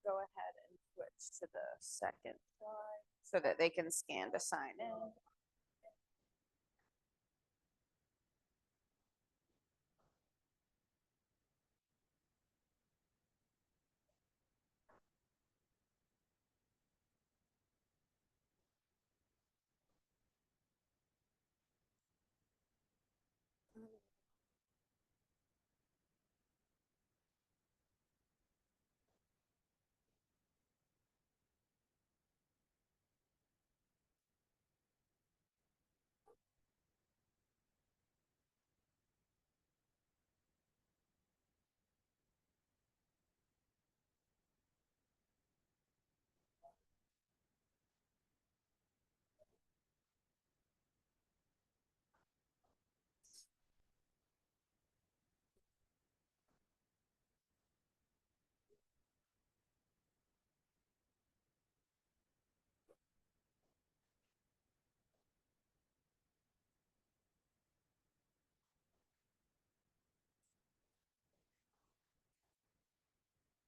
go ahead and switch to the second slide so that they can scan to sign in.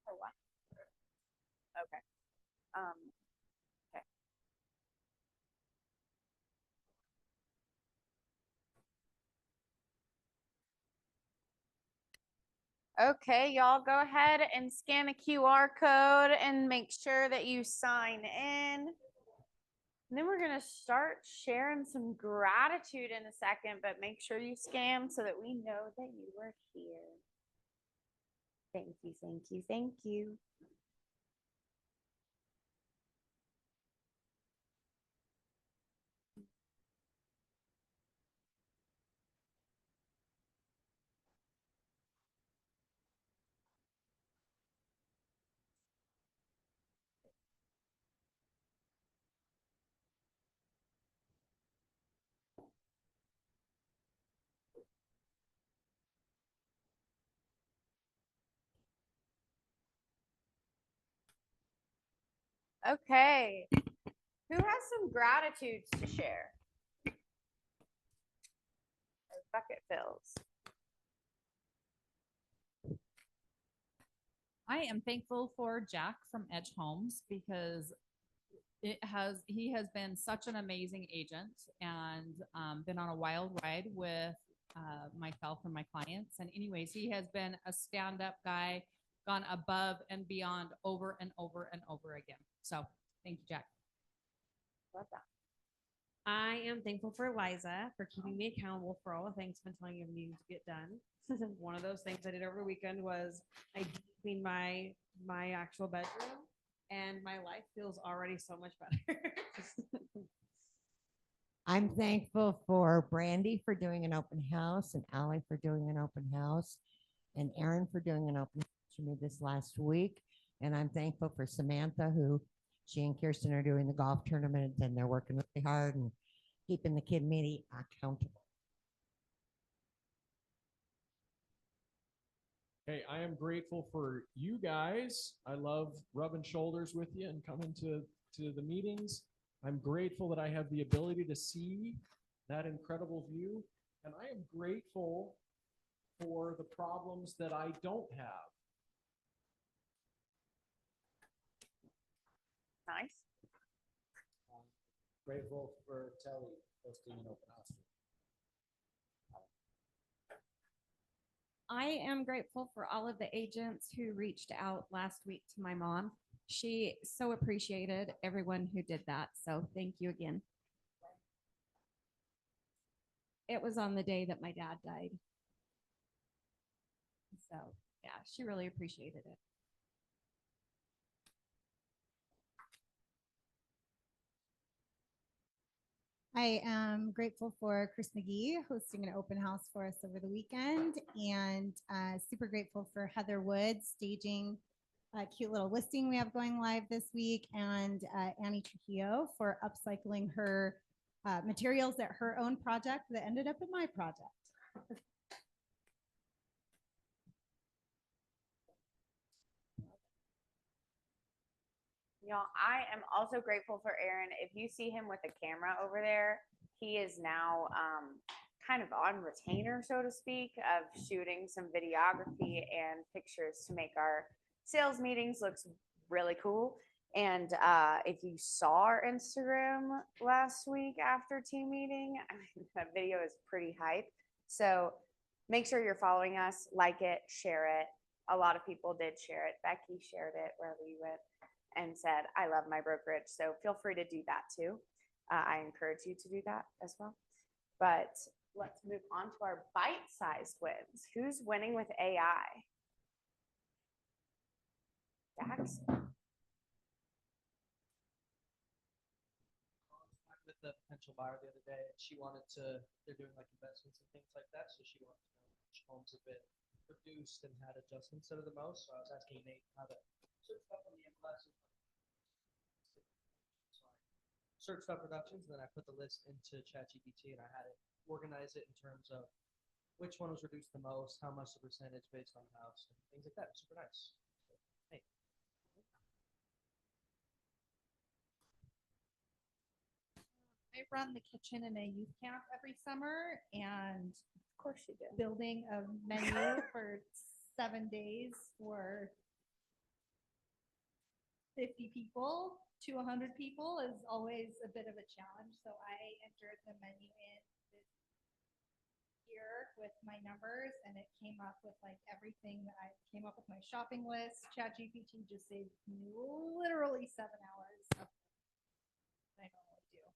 Oh, wow. Okay. Okay. Okay, y'all go ahead and scan the QR code and make sure that you sign in. And then we're going to start sharing some gratitude in a second, but make sure you scan so that we know that you were here. Thank you, thank you, thank you. Okay. Who has some gratitudes to share? Bucket fills. I am thankful for Jack from Edge Homes because he has been such an amazing agent and been on a wild ride with myself and my clients. And anyways, he has been a stand-up guy, gone above and beyond over and over and over again. So thank you, Jack. Love that. I am thankful for Liza for keeping me accountable for all the things I've been telling you needing to get done. One of those things I did over the weekend was I cleaned my actual bedroom, and my life feels already so much better. I'm thankful for Brandy for doing an open house and Allie for doing an open house and Erin for doing an open house for me this last week. And I'm thankful for Samantha, who she and Kirsten are doing the golf tournament and they're working really hard and keeping the kid meeting accountable. Hey, I am grateful for you guys. I love rubbing shoulders with you and coming to the meetings. I'm grateful that I have the ability to see that incredible view. And I am grateful for the problems that I don't have. Nice. Grateful for Telly hosting an open house. I am grateful for all of the agents who reached out last week to my mom. She so appreciated everyone who did that. So thank you again. It was on the day that my dad died. So yeah, she really appreciated it. I am grateful for Chris McGee hosting an open house for us over the weekend, and super grateful for Heather Woods staging a cute little listing we have going live this week, and Annie Trujillo for upcycling her materials at her own project that ended up in my project. Y'all, I am also grateful for Aaron. If you see him with a camera over there, he is now kind of on retainer, so to speak, of shooting some videography and pictures to make our sales meetings look really cool. And if you saw our Instagram last week after team meeting, I mean, that video is pretty hype. So make sure you're following us, like it, share it. A lot of people did share it. Becky shared it wherever you went and said, I love my brokerage. So feel free to do that too. I encourage you to do that as well. But let's move on to our bite-sized wins. Who's winning with AI? Dax? With the potential buyer the other day, and she wanted to, they're doing like investments and things like that, so she wanted to know which homes have been produced and had adjustments that are the most. So I was asking Nate how to search stuff on the MLS. Search stuff productions, and then I put the list into ChatGPT, and I had it organize it in terms of which one was reduced the most, how much the percentage based on the house, and things like that. Super nice. Hey. I run the kitchen in a youth camp every summer, and Of course you do. Building a menu for 7 days for 50 people to 100 people is always a bit of a challenge. So I entered the menu in this year with my numbers, and it came up with like everything that I came up with my shopping list. ChatGPT just saved me literally 7 hours of what I normally do.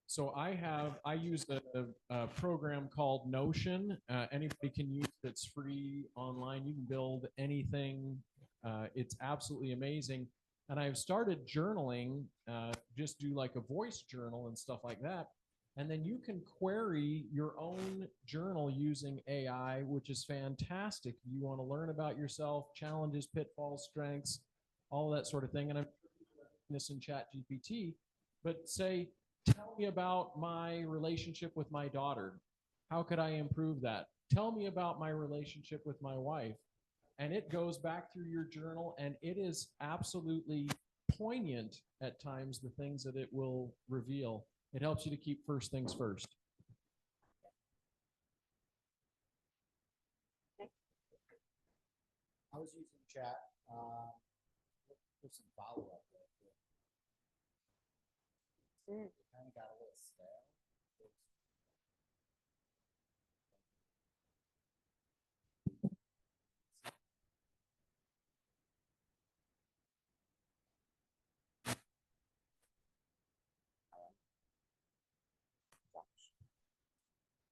So I use a program called Notion. Anybody can use it. It's free online. You can build anything. It's absolutely amazing. And I've started journaling, just do like a voice journal and stuff like that. And then you can query your own journal using AI, which is fantastic. You want to learn about yourself, challenges, pitfalls, strengths, all that sort of thing. And I'm this in ChatGPT, but say, tell me about my relationship with my daughter. How could I improve that? Tell me about my relationship with my wife. And it goes back through your journal, and it is absolutely poignant at times, the things that it will reveal. It helps you to keep first things first. I was using chat for some follow-up. Kind of got a little stale.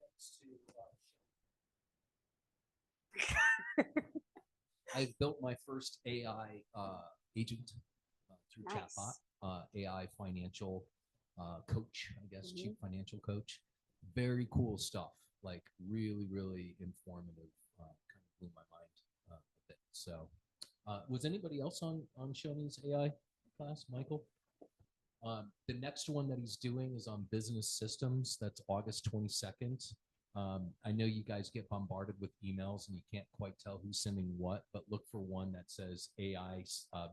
Thanks to I've built my first AI agent through Nice. chatbot, AI financial coach, I guess, chief financial coach. Very cool stuff, like really, really informative. Kind of blew my mind a bit. So, was anybody else on Shoney's AI class, Michael? The next one that he's doing is on business systems. That's August 22nd. I know you guys get bombarded with emails and you can't quite tell who's sending what, but look for one that says AI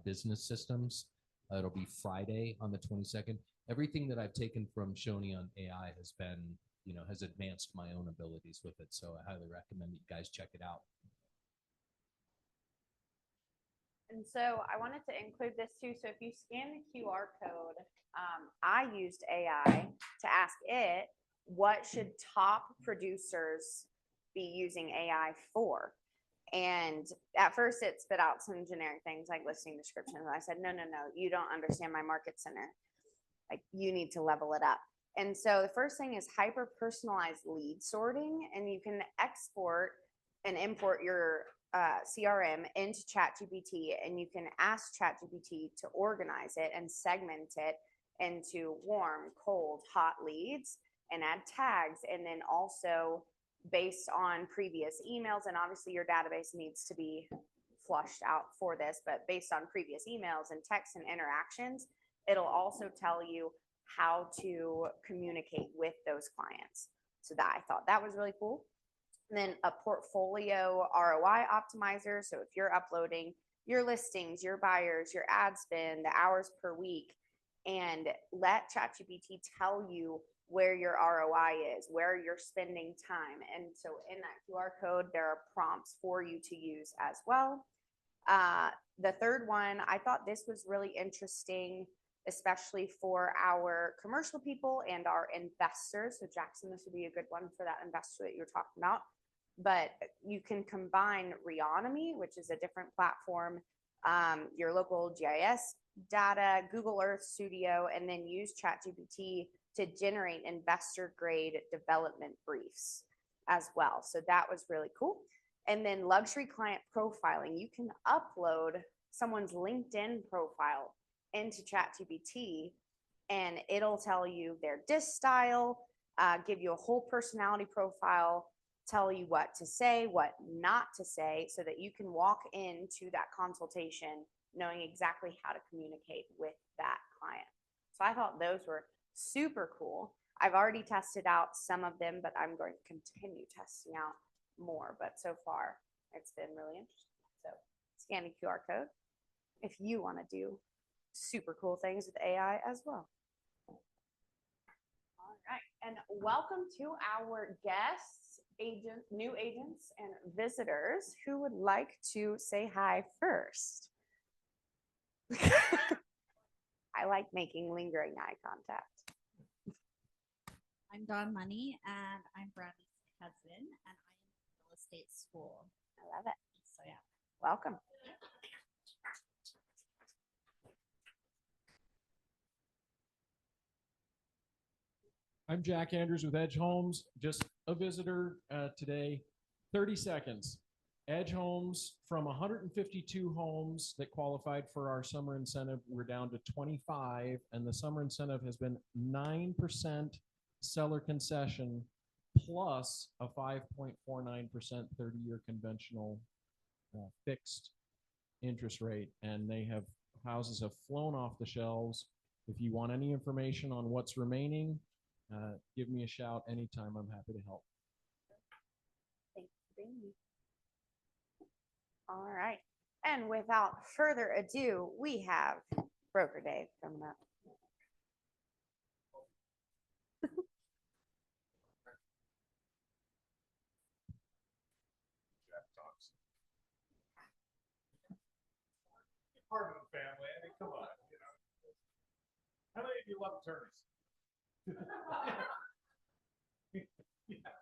business systems. It'll be Friday on the 22nd. Everything that I've taken from Shoney on AI has been, has advanced my own abilities with it. So I highly recommend you guys check it out. And so I wanted to include this too. So if you scan the QR code, I used AI to ask it, what should top producers be using AI for? And at first it spit out some generic things like listing descriptions. And I said, no, you don't understand my market center. Like, you need to level it up. And so the first thing is hyper personalized lead sorting, and you can export and import your CRM into ChatGPT, and you can ask ChatGPT to organize it and segment it into warm, cold, hot leads and add tags. And then also based on previous emails, and obviously your database needs to be flushed out for this, but based on previous emails and texts and interactions, it'll also tell you how to communicate with those clients. So that, I thought that was really cool. And then a portfolio ROI optimizer. So if you're uploading your listings, your buyers, your ad spend, the hours per week, and let ChatGPT tell you where your ROI is, where you're spending time. And so in that QR code, there are prompts for you to use as well. The third one, I thought this was really interesting, especially for our commercial people and our investors. So Jackson, this would be a good one for that investor that you're talking about. But you can combine Reonomy, which is a different platform, your local GIS data, Google Earth Studio, and then use ChatGPT to generate investor grade development briefs as well. So that was really cool. And then luxury client profiling, you can upload someone's LinkedIn profile into ChatGPT and it'll tell you their disc style, give you a whole personality profile, tell you what to say, what not to say, so that you can walk into that consultation knowing exactly how to communicate with that client. So I thought those were super cool. I've already tested out some of them, but I'm going to continue testing out more. But so far, it's been really interesting. So scan a QR code if you want to do super cool things with AI as well. All right, and welcome to our guests, agents, new agents, and visitors. Who would like to say hi first? I like making lingering eye contact. I'm Dawn Money, and I'm Bradley's cousin, and I'm in real estate school. I love it. So yeah, Welcome. I'm Jack Andrews with Edge Homes, just a visitor today. 30 seconds. Edge Homes, from 152 homes that qualified for our summer incentive, we're down to 25, and the summer incentive has been 9% seller concession plus a 5.49% 30-year conventional fixed interest rate, and houses have flown off the shelves. If you want any information on what's remaining, give me a shout anytime. I'm happy to help. Thanks for being here. All right. And without further ado, we have Broker Dave coming up. Part of the family. I mean, come on, you know. How many of you love attorneys? Yeah.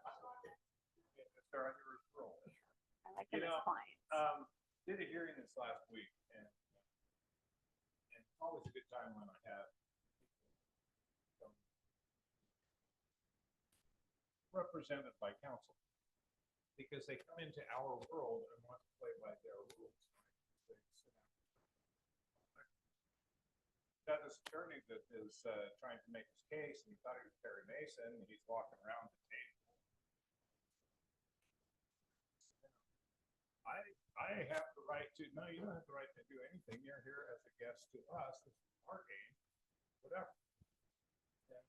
Start on your roll. I like him as clients. Did a hearing this last week, and it's always a good time when I have represented by counsel, because they come into our world and want to play by their rules. Got this attorney that is trying to make his case, and he thought he was Perry Mason, and he's walking around the table. I have the right to, no, you don't have the right to do anything. You're here as a guest to us. This is our game, whatever. And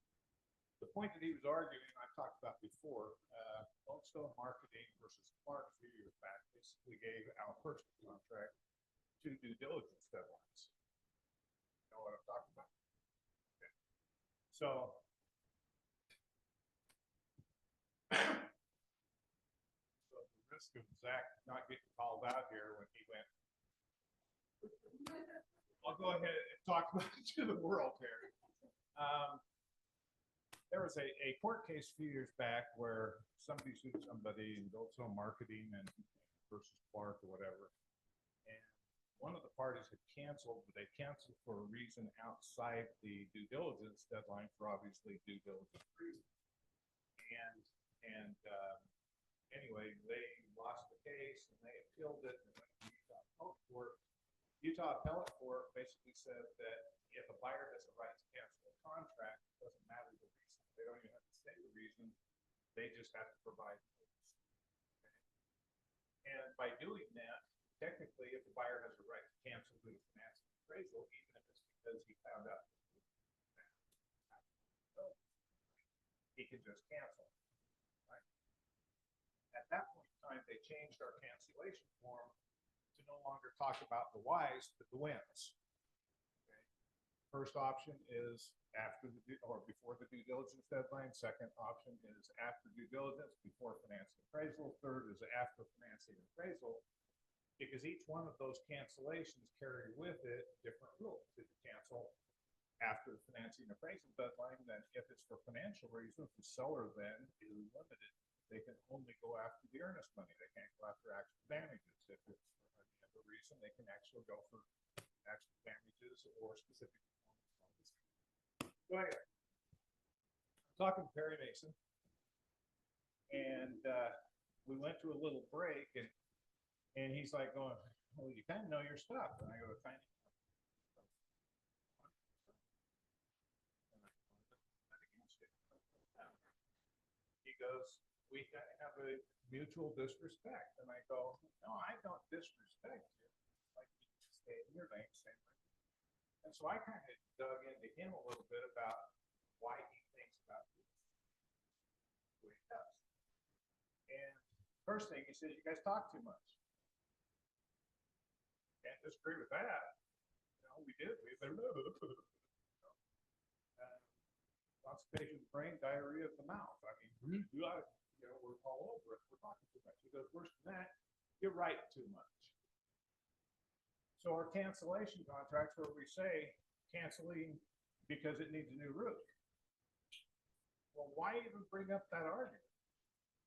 the point that he was arguing, I've talked about before, Oldstone Marketing versus Clark a few years back basically gave our personal contract 2 due diligence deadlines. You know what I'm talking about? Okay. So risk of Zach not getting called out here when he went, I'll go ahead and talk about it to the world here. There was a court case a few years back where somebody sued somebody in Goldstone Marketing and versus Clark or whatever. And one of the parties had canceled, but they canceled for a reason outside the due diligence deadline for obviously due diligence reasons. And anyway, they lost the case and they appealed it and went to Utah Appellate Court. Utah Appellate Court basically said that if a buyer has a right to cancel a contract, it doesn't matter the reason. They don't even have to say the reason. They just have to provide notice. Okay? And by doing that, technically, if the buyer has a right to cancel the financial appraisal, even if it's because he found out he can just cancel. At that point in time, they changed our cancellation form to no longer talk about the whys, but the whens. Okay? First option is after the, or before the due diligence deadline. Second option is after due diligence, before financing appraisal. Third is after financing appraisal, because each one of those cancellations carry with it different rules. If you cancel after the financing appraisal deadline, then if it's for financial reasons, the seller then is limited. They can only go after the earnest money. They can't go after actual damages. If it's for any other reason, they can actually go for actual damages or specific performance bonds. So anyway, talking to Perry Mason, and we went to a little break, and he's like going, "Well, you kind of know your stuff." And I go, "Kind of." He goes, "We have a mutual disrespect." And I go, "No, I don't disrespect you. Like, you stay in your lane, same way." And so I kind of dug into him a little bit about why he thinks about this the way he does. And first thing he says, "You guys talk too much." Can't disagree with that. You know, we did. We constipation of the brain, diarrhea of the mouth. I mean, you ought to, you know, we're all over it. We're talking too much. He goes, "Worse than that, you're writing too much." So our cancellation contracts where we say canceling because it needs a new roof. Well, why even bring up that argument?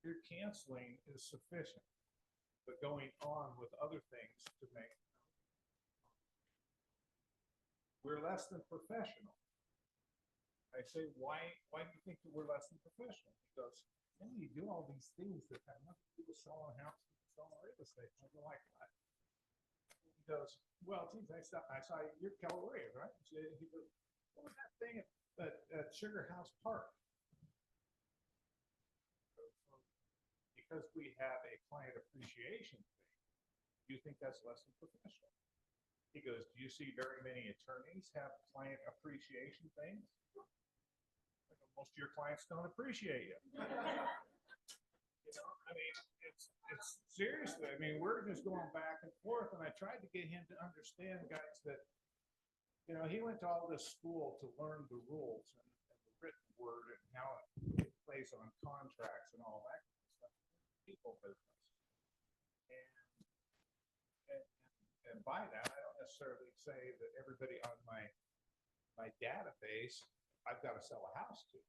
Your canceling is sufficient, but going on with other things to make, we're less than professional. I say, why do you think that we're less than professional? Because then you do all these things that have nothing to do with selling a house, selling real estate. I go, like what? He goes, "Well, geez, I saw you're Keller Williams, right?" He goes, "What was that thing at Sugar House Park?" Because we have a client appreciation thing, do you think that's less than professional? He goes, "Do you see very many attorneys have client appreciation things?" Most of your clients don't appreciate you. You know, I mean, it's seriously, I mean, we're just going back and forth, and I tried to get him to understand, guys, that, you know, he went to all this school to learn the rules and the written word and how it plays on contracts and all that kind of stuff. People business. And by that, I don't necessarily say that everybody on my database I've got to sell a house to.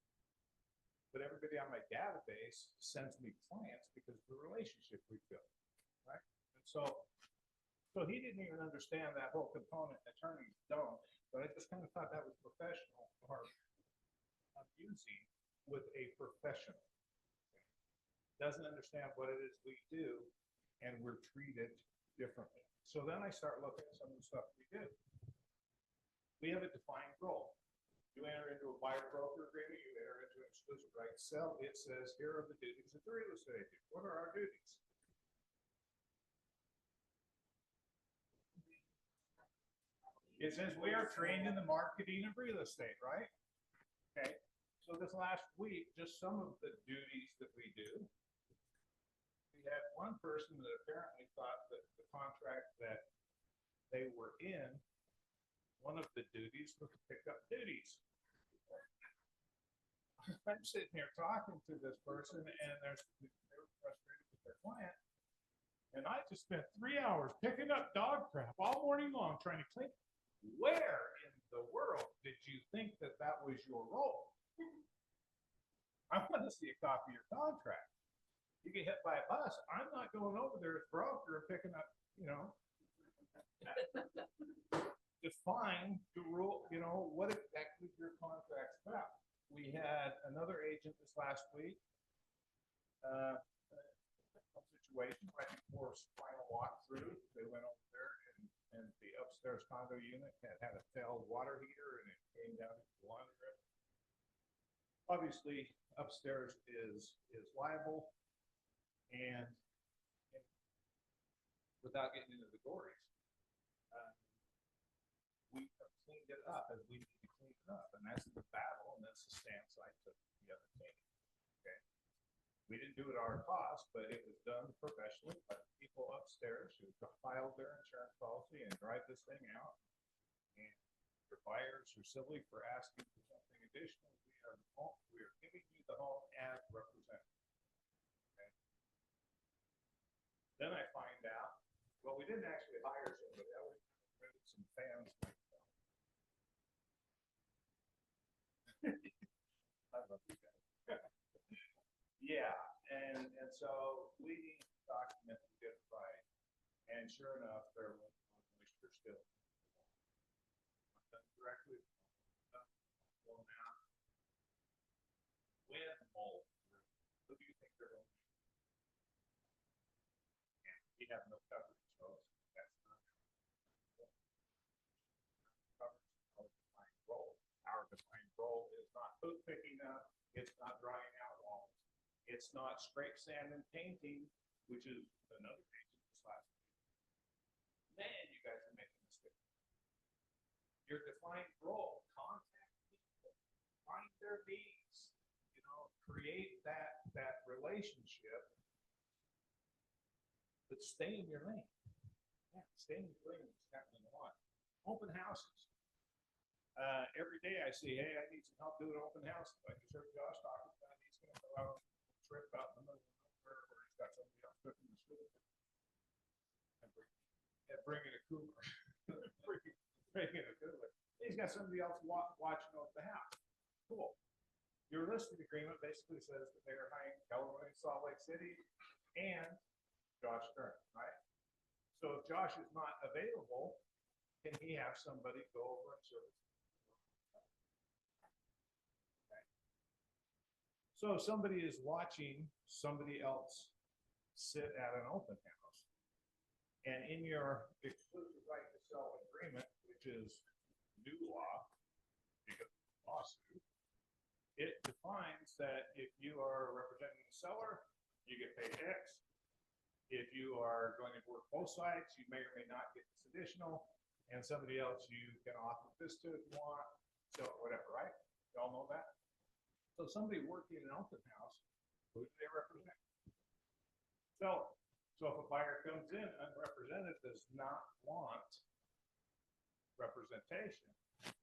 But everybody on my database sends me clients because of the relationship we built, right? And so he didn't even understand that whole component. Attorneys don't, but I just kind of thought that was professional or abusing with a professional. Doesn't understand what it is we do, and we're treated differently. So then I start looking at some of the stuff we do. We have a defined role. You enter into a buyer broker agreement, you enter into an exclusive right to sell. It says, here are the duties of the real estate agent. What are our duties? It says we are trained in the marketing of real estate, right? Okay. So this last week, just some of the duties that we do. We had one person that apparently thought that the contract that they were in, one of the duties was to pick up duties. I'm sitting here talking to this person, and they were frustrated with their client. And I just spent 3 hours picking up dog crap all morning long trying to clean. Where in the world did you think that was your role? I want to see a copy of your contract. You get hit by a bus, I'm not going over there as broker and picking up, you know. Define the rule, you know, what exactly your contract's about. We had another agent this last week, situation right before final walkthrough. They went over there, and the upstairs condo unit had a failed water heater, and it came down into the laundry room. Obviously, upstairs is liable, and without getting into the gories, we have cleaned it up as we need to clean it up, and that's the battle, and that's the stance I took the other day. Okay, we didn't do it at our cost, but it was done professionally by people upstairs who filed their insurance policy and drive this thing out, and they're buyers are silly for asking for something additional. We are giving you the home as represented. Okay. Then I find out, well, we didn't actually hire somebody. I was rented some fans. I love you guys. Yeah, and so we need to document the good right. And sure enough, there was moisture still. Done directly blown out. Wind, mold. Who do you think they're going to be? And we have no coverage, so that's not coverage. Our defined role. Our defined role is not food picking up. It's not drying out walls. It's not scrape sand and painting, which is another reason this last week. Man, you guys are making mistakes. Your defined role, contact people, find their needs, create that relationship, but stay in your lane. Yeah, stay in your lane. What's happening a lot. Open houses. Every day I see, hey, I need some help doing an open house. Like you heard Josh talking about, he's going to go out on a trip out in the middle of nowhere where he's got somebody else cooking the food and bringing a cooler. bringing a cooler. He's got somebody else watching over the house. Cool. Your listing agreement basically says that they're hiring Keller Williams, Salt Lake City, and Josh Stern, right? So if Josh is not available, can he have somebody go over and service? Okay. So if somebody is watching somebody else sit at an open house, and in your exclusive right to sell agreement, which is new law, because of the lawsuit, it defines that if you are representing the seller, you get paid X. If you are going to work both sides, you may or may not get this additional, and somebody else you can offer this to if you want, so whatever, right? Y'all know that? So somebody working in an open house, who do they represent? So if a buyer comes in unrepresented, does not want representation, and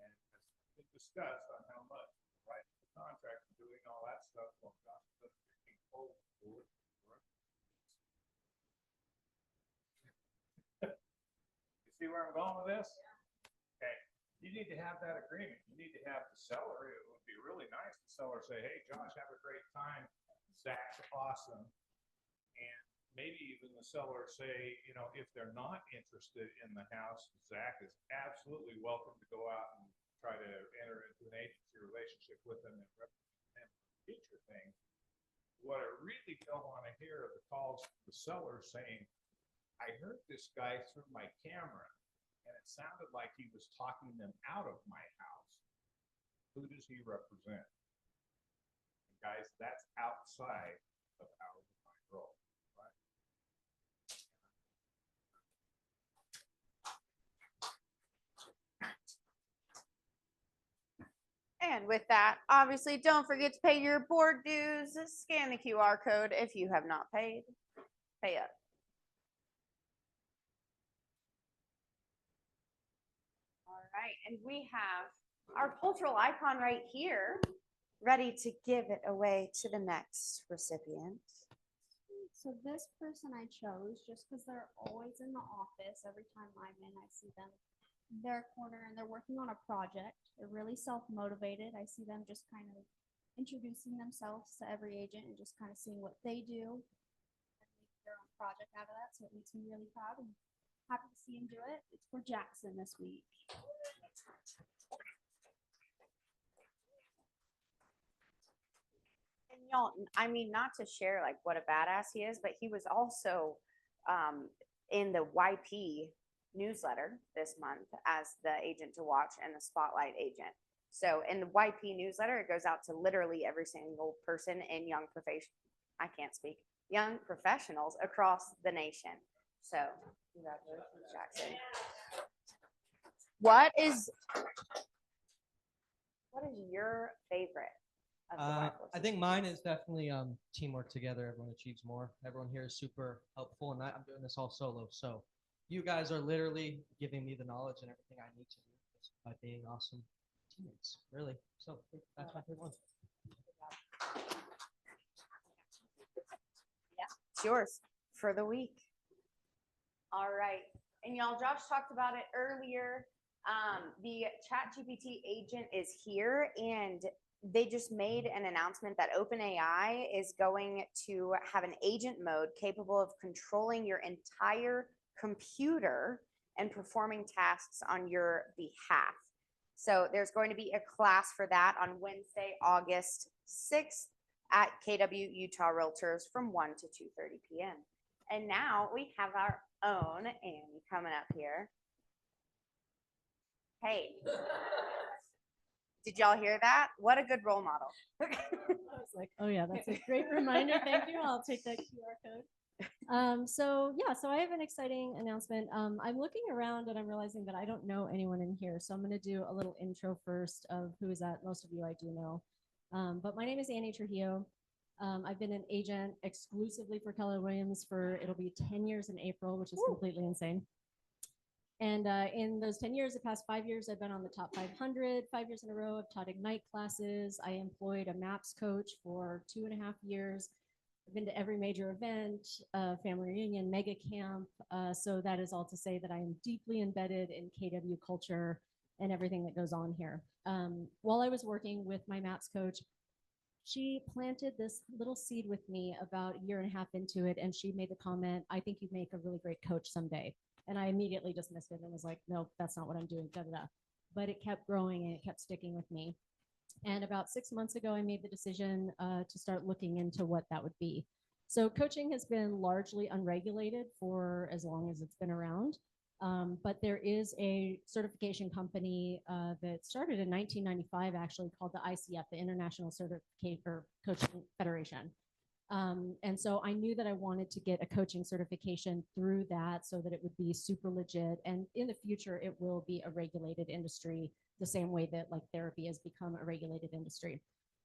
it's been discussed on how much right the contract and doing all that stuff. Well, gosh, that's getting cold. You see where I'm going with this? Okay. You need to have that agreement. You need to have the seller. It would be really nice the seller say, hey, Josh, have a great time. Zach's awesome. And maybe even the seller say, if they're not interested in the house, Zach is absolutely welcome to go out and try to enter into an agency relationship with them and represent them for future things. What I really don't want to hear are the calls from the seller saying, I heard this guy through my camera, and it sounded like he was talking them out of my house. Who does he represent? And guys, that's outside of our defined role, right? And with that, obviously, don't forget to pay your board dues. Scan the QR code if you have not paid. Pay up. All right, and we have our cultural icon right here, ready to give it away to the next recipient. So this person I chose just because they're always in the office. Every time I'm in, I see them in their corner and they're working on a project. They're really self-motivated. I see them just kind of introducing themselves to every agent and just kind of seeing what they do and make their own project out of that. So it makes me really proud and happy to see him do it. It's for Jackson this week. And y'all, I mean, not to share like what a badass he is, but he was also in the YP newsletter this month as the agent to watch and the spotlight agent. So in the YP newsletter, it goes out to literally every single person in young professionals across the nation. So congratulations, Jackson. What is your favorite? Of the YP I think mine is definitely teamwork together. Everyone achieves more. Everyone here is super helpful, and I'm doing this all solo. So you guys are literally giving me the knowledge and everything I need to do just by being awesome teammates, really. So that's my favorite one. It's yours for the week. All right. And y'all, Josh talked about it earlier. The ChatGPT agent is here, and they just made an announcement that OpenAI is going to have an agent mode capable of controlling your entire computer and performing tasks on your behalf. So there's going to be a class for that on Wednesday, August 6th at KW Utah Realtors from 1 to 2:30 p.m. And now we have our own Annie coming up here. Hey, did y'all hear that? What a good role model. I was like, oh yeah, that's a great reminder. Thank you. I'll take that QR code. So I have an exciting announcement. I'm looking around and I'm realizing that I don't know anyone in here. So I'm going to do a little intro first of who is that. Most of you I do know. But my name is Annie Trujillo. I've been an agent exclusively for Keller Williams for, it'll be 10 years in April, which is completely insane. And in those 10 years, the past 5 years, I've been on the top 500, 5 years in a row. I've taught Ignite classes. I employed a MAPS coach for 2.5 years. I've been to every major event, family reunion, mega camp. So that is all to say that I am deeply embedded in KW culture and everything that goes on here. While I was working with my MAPS coach, she planted this little seed with me about 1.5 years into it. And she made the comment, I think you'd make a really great coach someday. And I immediately dismissed it and was like, no, that's not what I'm doing, da, da, da. But it kept growing and it kept sticking with me. And about 6 months ago, I made the decision to start looking into what that would be. So coaching has been largely unregulated for as long as it's been around. But there is a certification company that started in 1995, actually, called the ICF, the International Certification Coaching Federation. And so I knew that I wanted to get a coaching certification through that so that it would be super legit. And in the future, it will be a regulated industry the same way that like therapy has become a regulated industry.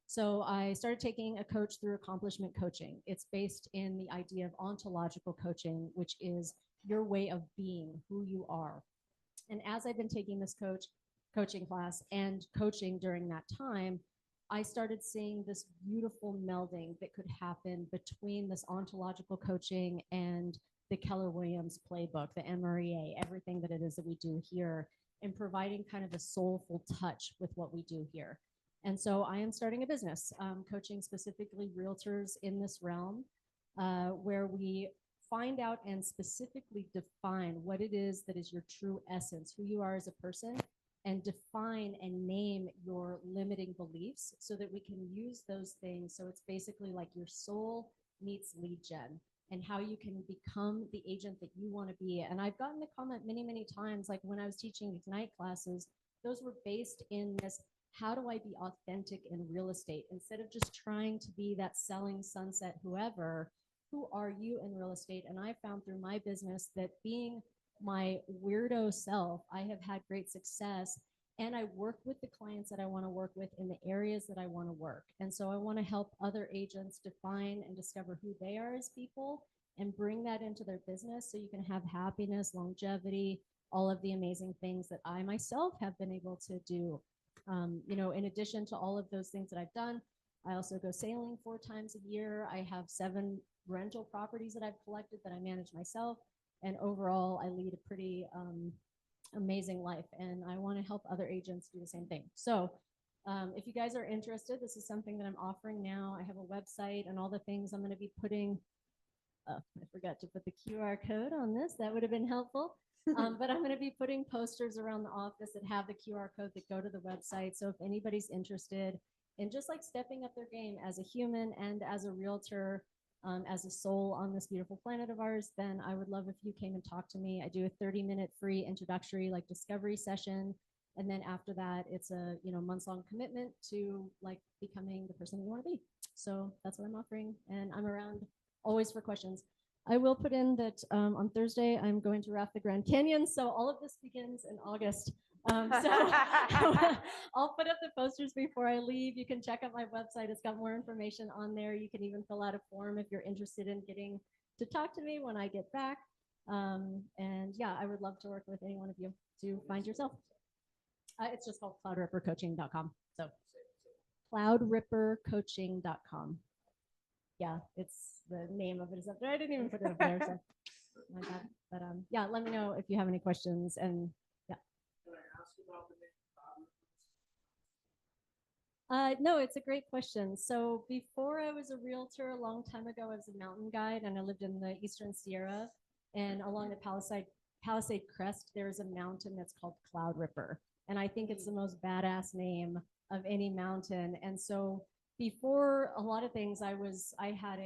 So I started taking a coach through accomplishment coaching. It's based in the idea of ontological coaching, which is your way of being, who you are. And as I've been taking this coaching class and coaching during that time, I started seeing this beautiful melding that could happen between this ontological coaching and the Keller Williams playbook, the MREA, everything that it is that we do here, and providing kind of a soulful touch with what we do here. And so I am starting a business, coaching specifically realtors in this realm, where we find out and specifically define what it is that is your true essence, who you are as a person, and define and name your limiting beliefs so that we can use those things. So it's basically like your soul meets lead gen and how you can become the agent that you want to be. And I've gotten the comment many, many times, like when I was teaching Ignite classes, those were based in this, how do I be authentic in real estate? Instead of just trying to be that selling sunset whoever, who are you in real estate? And I found through my business that being my weirdo self, I have had great success, and I work with the clients that I want to work with in the areas that I want to work. And so I want to help other agents define and discover who they are as people and bring that into their business so you can have happiness, longevity, all of the amazing things that I myself have been able to do. In addition to all of those things that I've done, I also go sailing 4 times a year. I have 7 rental properties that I've collected that I manage myself. And overall, I lead a pretty amazing life, and I want to help other agents do the same thing. So if you guys are interested, this is something that I'm offering now. I have a website and all the things I'm going to be putting. I forgot to put the QR code on this. That would have been helpful. But I'm going to be putting posters around the office that have the QR code that go to the website. So if anybody's interested in just like stepping up their game as a human and as a realtor, as a soul on this beautiful planet of ours, then I would love if you came and talked to me. I do a 30-minute free introductory like discovery session. And then after that, it's a months-long commitment to like becoming the person you want to be. So that's what I'm offering. And I'm around always for questions. I will put in that on Thursday, I'm going to raft the Grand Canyon. So all of this begins in August. So I'll put up the posters before I leave. You can check out my website. It's got more information on there. You can even fill out a form if you're interested in getting to talk to me when I get back. And yeah, I would love to work with any one of you to find yourself. It's just called cloudrippercoaching.com. So cloudrippercoaching.com. Yeah, it's the name of it is up there. I didn't even put it up there. So my bad. But yeah, let me know if you have any questions. And yeah. No, it's a great question. So before I was a realtor a long time ago, I was a mountain guide and I lived in the Eastern Sierra, and along the Palisade Crest, there's a mountain that's called Cloud Ripper. And I think it's the most badass name of any mountain. And so before a lot of things, I had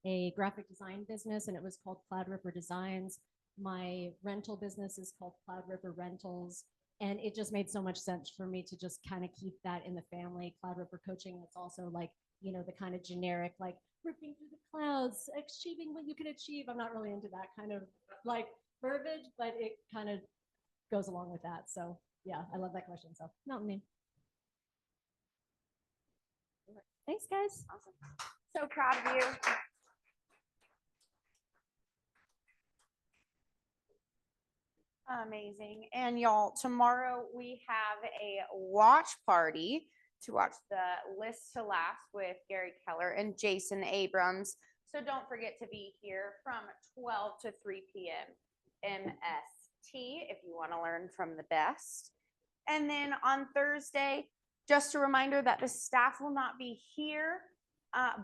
a graphic design business and it was called Cloud Ripper Designs. My rental business is called Cloud Ripper Rentals. And it just made so much sense for me to just kind of keep that in the family. Cloud Ripper Coaching, it's also like, you know, the kind of generic, like ripping through the clouds, achieving what you can achieve. I'm not really into that kind of like verbiage, but it kind of goes along with that. So yeah, I love that question. So mountain name. Thanks, guys. Awesome. So proud of you. Amazing. And y'all, tomorrow we have a watch party to watch the List to Last with Gary Keller and Jason Abrams. So don't forget to be here from 12 to 3 p.m. MST if you want to learn from the best. And then on Thursday, just a reminder that the staff will not be here,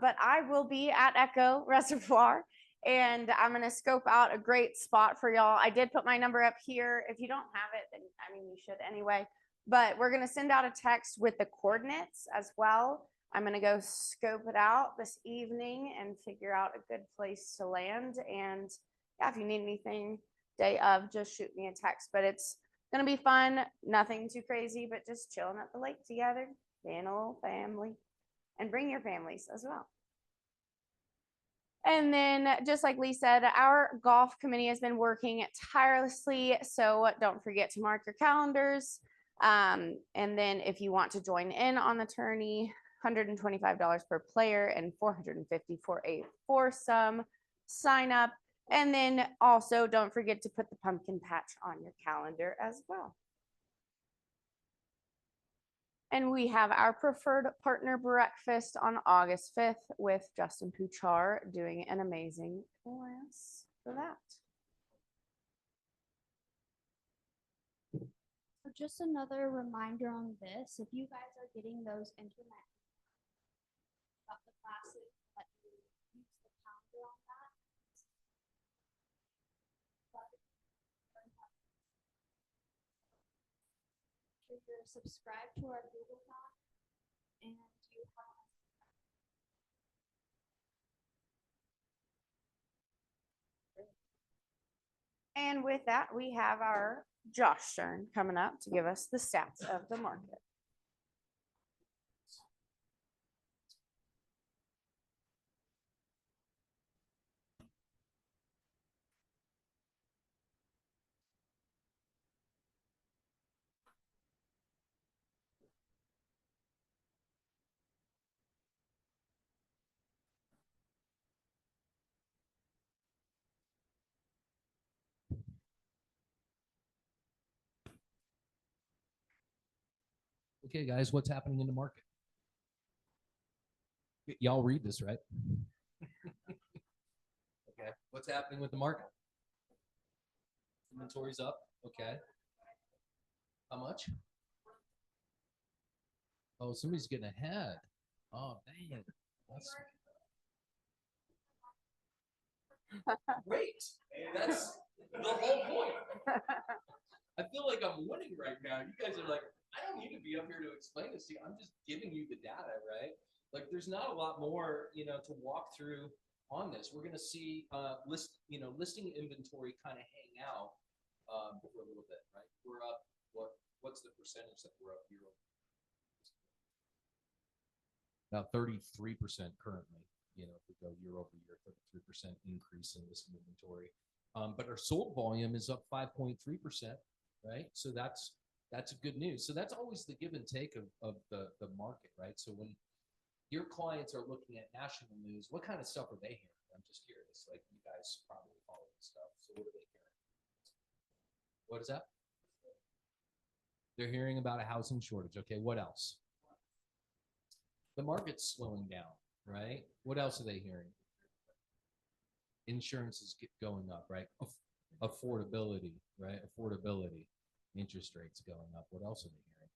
but I will be at Echo Reservoir. And I'm going to scope out a great spot for y'all. I did put my number up here. If you don't have it, then I mean, you should anyway. But we're going to send out a text with the coordinates as well. I'm going to go scope it out this evening and figure out a good place to land. And yeah, if you need anything day of, just shoot me a text. But it's going to be fun. Nothing too crazy, but just chilling at the lake together, being a little family. And bring your families as well. And then, just like Lee said, our golf committee has been working tirelessly. So don't forget to mark your calendars. And then if you want to join in on the tourney, $125 per player and $450 for a foursome sign up. And then also don't forget to put the pumpkin patch on your calendar as well. And we have our preferred partner breakfast on August 5th with Justin Puchar doing an amazing class for that. So just another reminder on this, if you guys are getting those internet about the classes, let you use the calendar on that. You're subscribed to our Google Doc and you have And with that, we have our Josh turn coming up to give us the stats of the market. Okay, guys, what's happening in the market? Y'all read this, right? Okay, what's happening with the market? Inventory's up. Okay. How much? Oh, somebody's getting ahead. Oh, dang it. That's great. That's the whole point. I feel like I'm winning right now. You guys are like, I don't need to be up here to explain this to you. I'm just giving you the data, right? Like, there's not a lot more, to walk through on this. We're going to see listing inventory kind of hang out for a little bit, right? We're up. What's the percentage that we're up year over? About 33% currently. If we go year over year, 33% increase in listing inventory. But our sold volume is up 5.3%, right? So that's a good news. So that's always the give and take of the market, right? So when your clients are looking at national news, what kind of stuff are they hearing? I'm just curious. Like, you guys probably follow this stuff. So what are they hearing? What is that? They're hearing about a housing shortage. Okay, what else? The market's slowing down, right? What else are they hearing? Insurance is going up, right? Affordability, right? Affordability. Interest rates going up. What else are they hearing?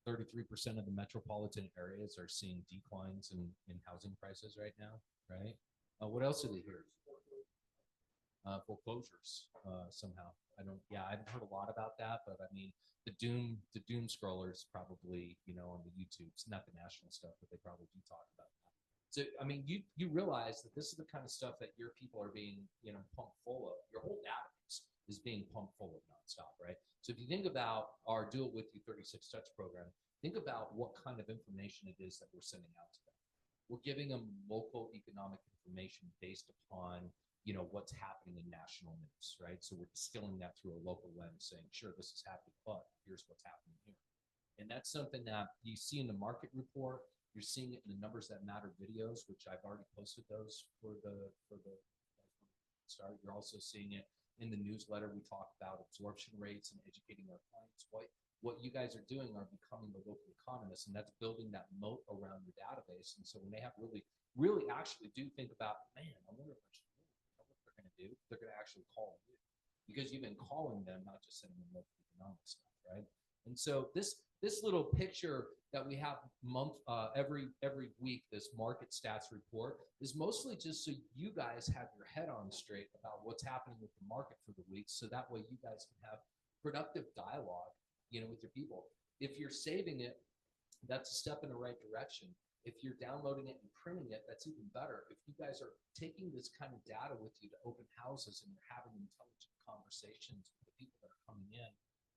33% of the metropolitan areas are seeing declines in housing prices right now, right? What else are they hearing? Foreclosures somehow. I haven't heard a lot about that, but I mean, the doom scrollers probably, on the YouTubes, not the national stuff, but they probably do talk about that. So, I mean, you realize that this is the kind of stuff that your people are being, pumped full of. Your whole database is being pumped full of nonstop, right? So if you think about our Do It With You 36 Touch program, think about what kind of information it is that we're sending out to them. We're giving them local economic information based upon, what's happening in national news, right? So we're distilling that through a local lens, saying, sure, this is happening, but here's what's happening here. And that's something that you see in the market report. You're seeing it in the Numbers That Matter videos, which I've already posted those for the start. You're also seeing it in the newsletter. We talk about absorption rates and educating our clients. What you guys are doing are becoming the local economists, and that's building that moat around your database. And so when they have really actually do think about, man, I wonder if I should know what they're going to do. They're going to actually call you because you've been calling them, not just sending them local economic stuff, right? And so this little picture that we have every week, this market stats report, is mostly just so you guys have your head on straight about what's happening with the market for the week, so that way you guys can have productive dialogue, with your people. If you're saving it, that's a step in the right direction. If you're downloading it and printing it, that's even better. If you guys are taking this kind of data with you to open houses and you're having intelligent conversations with the people that are coming in,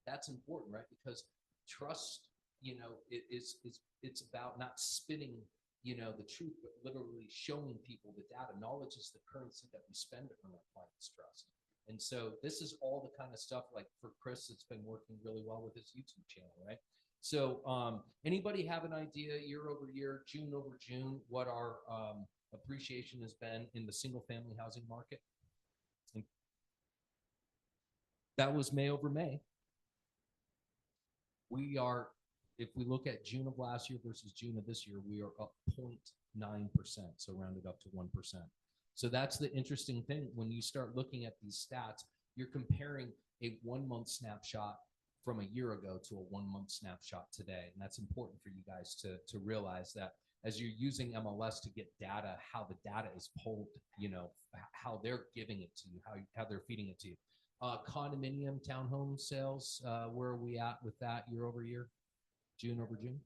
that's important, right? Because trust, it's about not spinning, the truth, but literally showing people the data. Knowledge is the currency that we spend on our clients' trust. And so this is all the kind of stuff, like for Chris, it's been working really well with his YouTube channel, right? So anybody have an idea year over year, June over June, what our appreciation has been in the single family housing market? And that was May over May. We are, if we look at June of last year versus June of this year, we are up 0.9%, so rounded up to 1%. So that's the interesting thing. When you start looking at these stats, you're comparing a 1 month snapshot from a year ago to a 1 month snapshot today. And that's important for you guys to realize that as you're using MLS to get data, how the data is pulled, how they're giving it to you, how they're feeding it to you. Condominium townhome sales, where are we at with that year over year? June over June?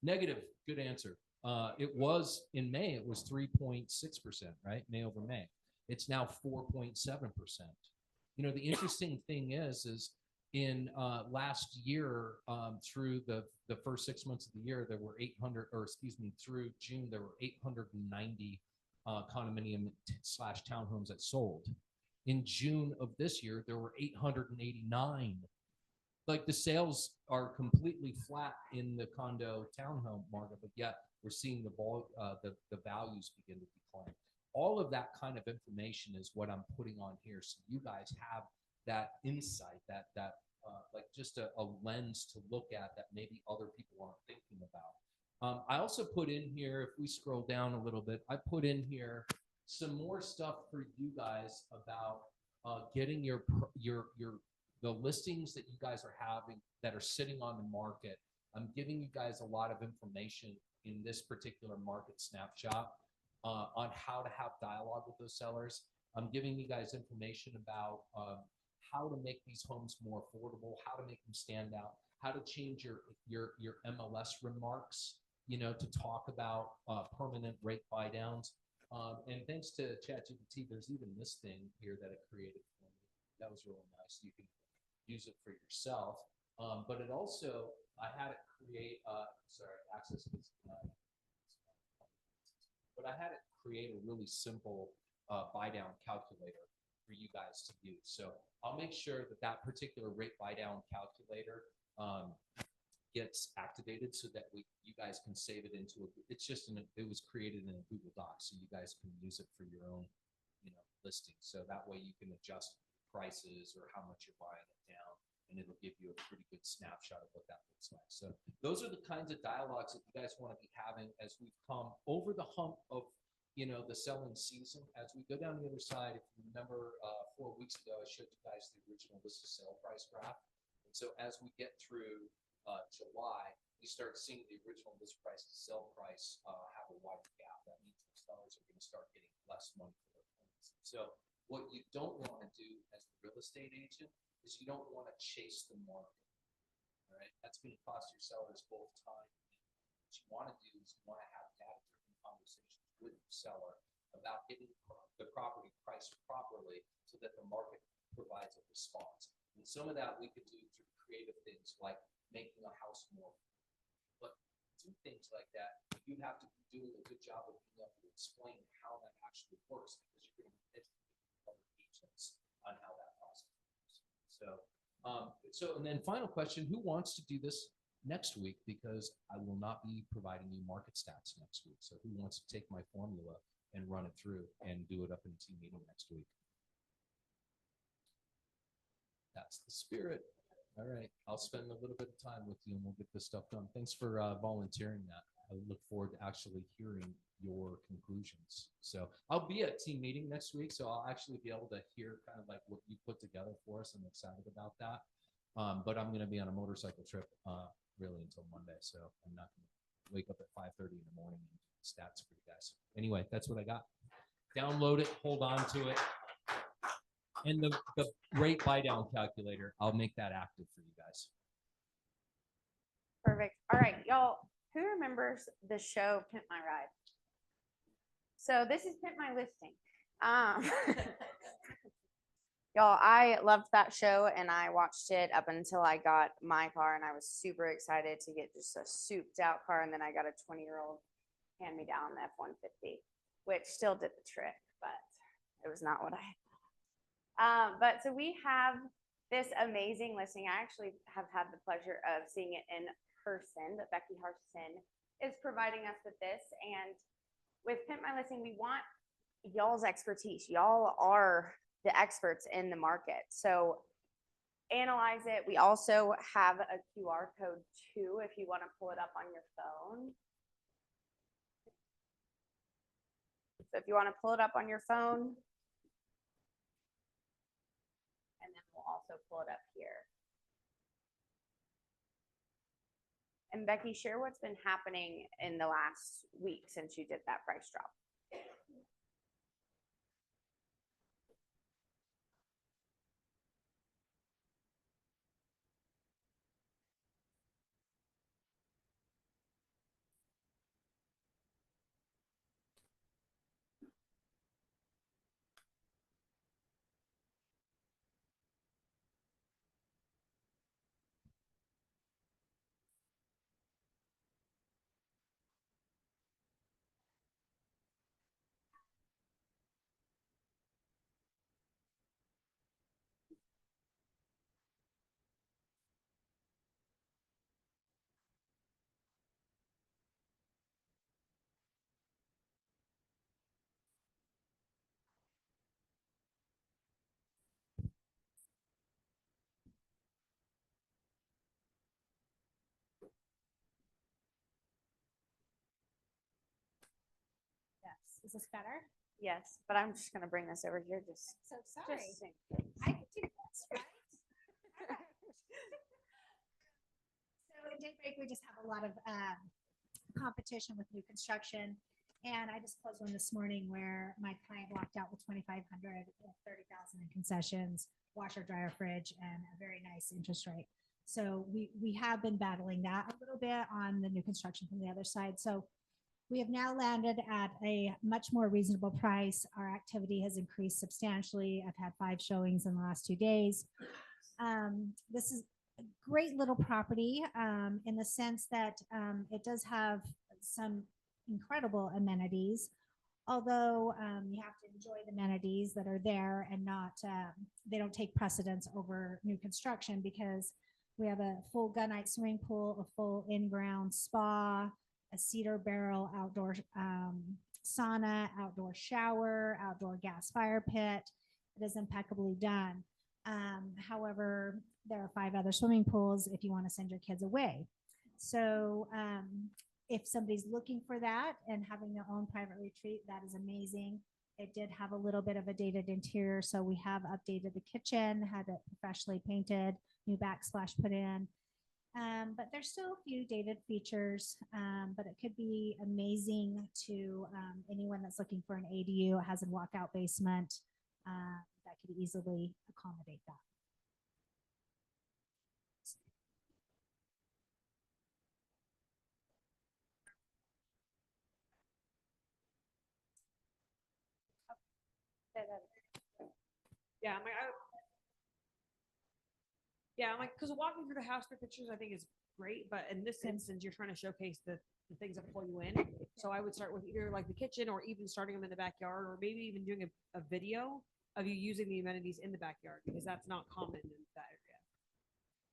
Negative, good answer. It was in May, it was 3.6%, right? May over May. It's now 4.7%. The interesting thing is in last year, through the first 6 months of the year, there were through June, there were 890 condominium / townhomes that sold. In June of this year, there were 889. Like, the sales are completely flat in the condo townhome market, but yet we're seeing the values begin to decline. All of that kind of information is what I'm putting on here, so you guys have that insight, that like just a lens to look at that maybe other people aren't thinking about. I also put in here, if we scroll down a little bit, I put in here some more stuff for you guys about getting the listings that you guys are having that are sitting on the market. I'm giving you guys a lot of information in this particular market snapshot on how to have dialogue with those sellers. I'm giving you guys information about how to make these homes more affordable, how to make them stand out, how to change your MLS remarks, to talk about permanent rate buy downs. And thanks to ChatGPT, there's even this thing here that it created for me. That was really nice. You can use it for yourself. But it also, I had it create, access is but I had it create a really simple buy down calculator for you guys to use. So I'll make sure that particular rate buy down calculator gets activated so that you guys can save it into it was created in a Google Doc, so you guys can use it for your own, listing. So that way you can adjust prices or how much you're buying it down. And it'll give you a pretty good snapshot of what that looks like. So those are the kinds of dialogues that you guys want to be having as we've come over the hump of, the selling season. As we go down the other side, if you remember 4 weeks ago, I showed you guys the original list of sale price graph. And so as we get through July, we start seeing the original list price to sell price have a wide gap. That means the sellers are going to start getting less money for their homes. So what you don't want to do as a real estate agent is you don't want to chase the market. All right, that's going to cost your sellers both time. What you want to do is you want to have data-driven conversations with the seller about getting the property priced properly so that the market provides a response. And some of that we could do through creative things like making a house more. But do things like that, you have to be doing a good job of being able to explain how that actually works, because you're going to educate other agents on how that process works. So, and then final question, who wants to do this next week? Because I will not be providing you market stats next week. So who wants to take my formula and run it through and do it up in a team meeting next week? That's the spirit. All right. I'll spend a little bit of time with you and we'll get this stuff done. Thanks for volunteering that. I look forward to actually hearing your conclusions. So I'll be at team meeting next week. So I'll actually be able to hear kind of like what you put together for us. I'm excited about that. But I'm going to be on a motorcycle trip really until Monday. So I'm not going to wake up at 5:30 in the morning and do stats for you guys. Anyway, that's what I got. Download it, hold on to it. And the rate buy down calculator, I'll make that active for you guys. Perfect. All right, y'all, who remembers the show Pimp My Ride? So this is Pimp My Listing. Y'all, I loved that show and I watched it up until I got my car, and I was super excited to get just a souped out car. And then I got a 20-year-old hand-me-down F-150, which still did the trick, but it was not what I had. But so we have this amazing listing. I actually have had the pleasure of seeing it in person, but Becky Harson is providing us with this. And with Pimp My Listing, we want y'all's expertise. Y'all are the experts in the market. So analyze it. We also have a QR code too, if you want to pull it up on your phone. So if you want to pull it up on your phone, and then we'll also pull it up here. And Becky, share what's been happening in the last week since you did that price drop. Yes. Is this better? Yes, but I'm just gonna bring this over here. So sorry. Just I could do this, right? So in Daybreak, we just have a lot of competition with new construction. And I just closed one this morning where my client walked out with 2,500, 30,000 in concessions, washer, dryer, fridge, and a very nice interest rate. So we have been battling that a little bit on the new construction from the other side. So we have now landed at a much more reasonable price. Our activity has increased substantially. I've had 5 showings in the last 2 days. This is a great little property in the sense that it does have some incredible amenities, although you have to enjoy the amenities that are there and not, they don't take precedence over new construction, because we have a full gunite swimming pool, a full in-ground spa, a cedar barrel outdoor sauna, outdoor shower, outdoor gas fire pit. It is impeccably done. However, there are 5 other swimming pools if you want to send your kids away. So if somebody's looking for that and having their own private retreat, that is amazing. It did have a little bit of a dated interior, so we have updated the kitchen, had it professionally painted, new backsplash put in. But there's still a few dated features, but it could be amazing to anyone that's looking for an ADU. It has a walkout basement that could easily accommodate that. Yeah, I'm like, because walking through the house for pictures, I think is great, but in this instance, you're trying to showcase the things that pull you in. So I would start with either like the kitchen or even starting them in the backyard, or maybe even doing a video of you using the amenities in the backyard, because that's not common in that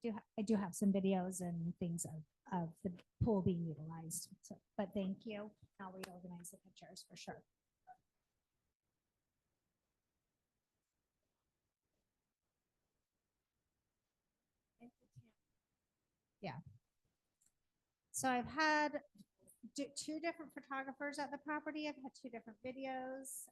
area. I do have some videos and things of the pool being utilized. So, but thank you. I'll reorganize the pictures for sure. Yeah. So I've had 2 different photographers at the property. I've had 2 different videos.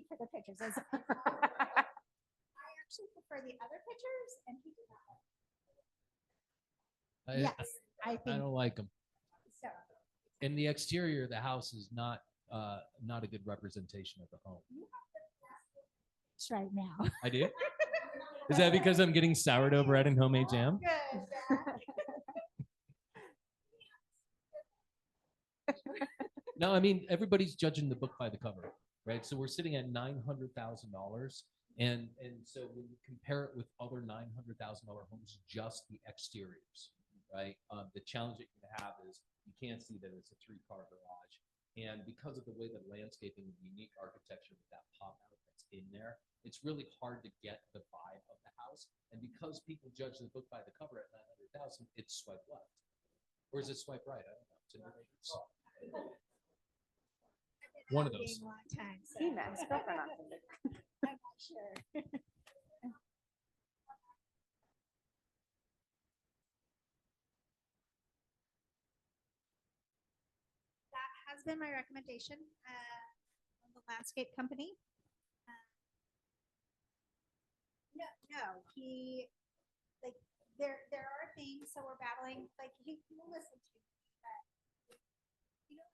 For the pictures. I actually prefer the other pictures, and he did not. Yes, I I think don't like them. so. And the exterior of the house is not a good representation of the home. It's right now. I do. Is that because I'm getting sourdough bread and homemade jam? No, I mean, everybody's judging the book by the cover, right? So we're sitting at $900,000. And so when you compare it with other $900,000 homes, just the exteriors, right? The challenge that you have is you can't see that it's a 3-car garage. And because of the way the landscaping, the unique architecture with that pop out that's in there, it's really hard to get the vibe of the house. And because people judge the book by the cover at 900,000, it's swipe left. Or is it swipe right? I don't know. It's one of those. He messed up or not. I'm not sure. That has been my recommendation from the landscape company. No, he like there are things. So we're battling. Like he will listen to me, but you know,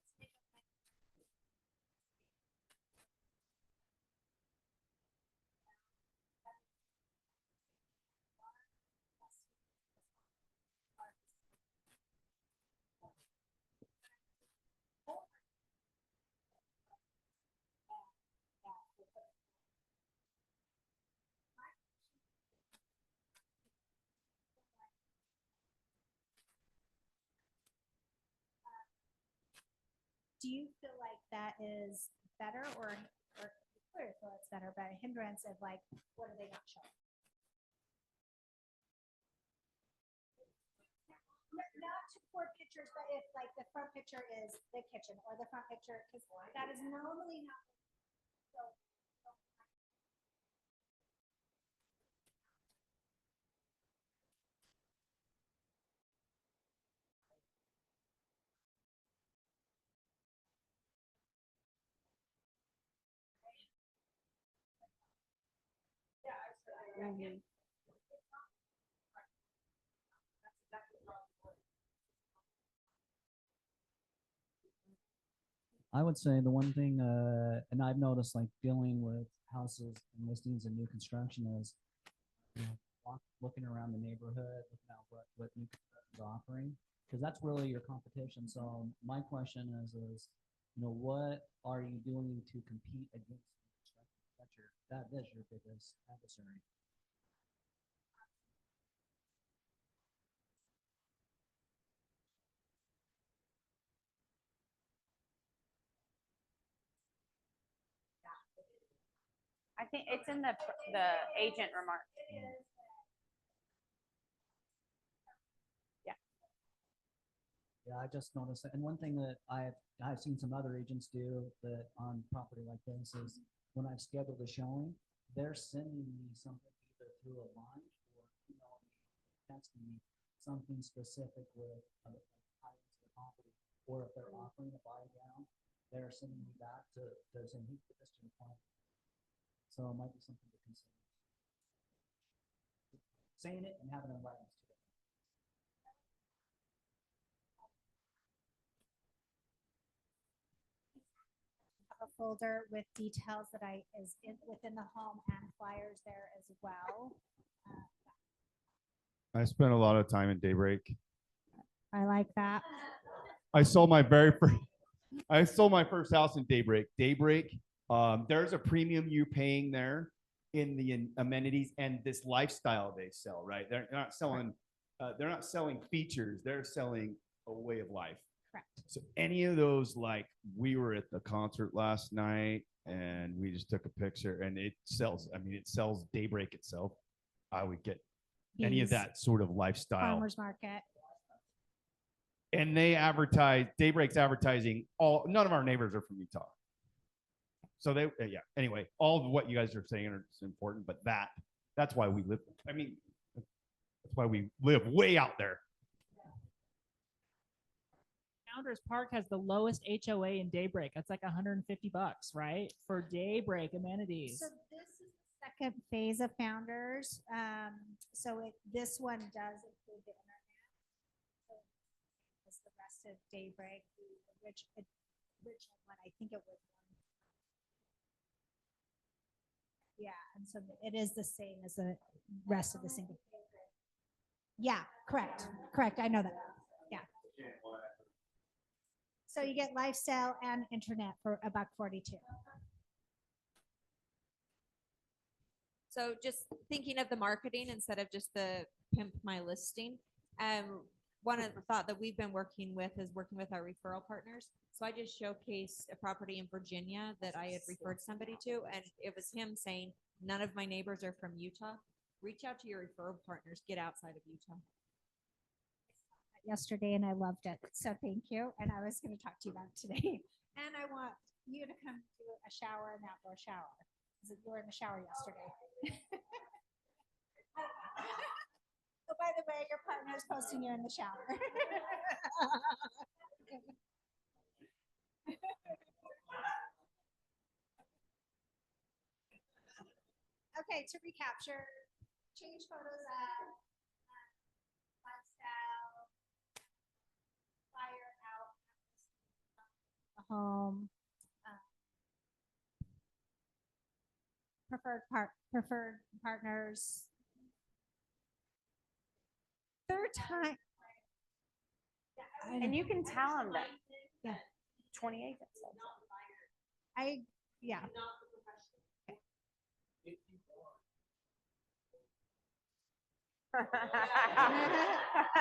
do you feel like that is better or clear feel it's better, but a hindrance of like, what are they not showing? Not to poor pictures, but if like the front picture is the kitchen or the front picture, because that is normally not. So, I would say the one thing, and I've noticed like dealing with houses and listings and new construction is, you know, looking around the neighborhood, looking at what new construction is offering, because that's really your competition. So my question is, you know, what are you doing to compete against new construction? That is your biggest adversary. I think it's in the agent remark. Yeah, Yeah, I just noticed that. And one thing that I've seen some other agents do that on property like this is when I've scheduled a showing, they're sending me something either through a line or email me, texting me something specific with items of the property. Or if they're offering a buy down, they're sending me back to saying, hey, put this to your client. So it might be something to consider. Saying it and having it in writing. A folder with details that is within the home and flyers there as well. I spent a lot of time in Daybreak. I like that. I sold my first house in Daybreak. Daybreak, there's a premium you're paying there in the amenities and this lifestyle they sell, right? They're not selling features, they're selling a way of life. Correct. So any of those, like we were at the concert last night and we just took a picture and it sells Daybreak itself. I would get any of that sort of lifestyle. Farmers market. And they advertise, Daybreak's advertising none of our neighbors are from Utah. So anyway, all of what you guys are saying is important, but that's why we live. I mean, that's why we live way out there. Founders Park has the lowest HOA in Daybreak. That's like $150, right? For Daybreak amenities. So this is the second phase of Founders. This one does include the internet. So it's the rest of Daybreak, the original one, I think it was one. Yeah, and so it is the same as the rest of the single. Yeah, correct. I know that. Yeah. So you get lifestyle and internet for $142. So just thinking of the marketing instead of just the pimp my listing. One of the thought that we've been working with is working with our referral partners. So I just showcased a property in Virginia that I had referred somebody to, and it was him saying, none of my neighbors are from Utah. Reach out to your referral partners, get outside of Utah. Yesterday and I loved it. So thank you. And I was going to talk to you about it today. And I want you to come do a shower, an outdoor shower. Because you were in the shower yesterday. Oh, by the way, your partner is posting you in the shower. Okay, to recapture, change photos of lifestyle, fire out, the home, preferred partners. Third time. And you can tell them that. Yeah. 28. Yeah.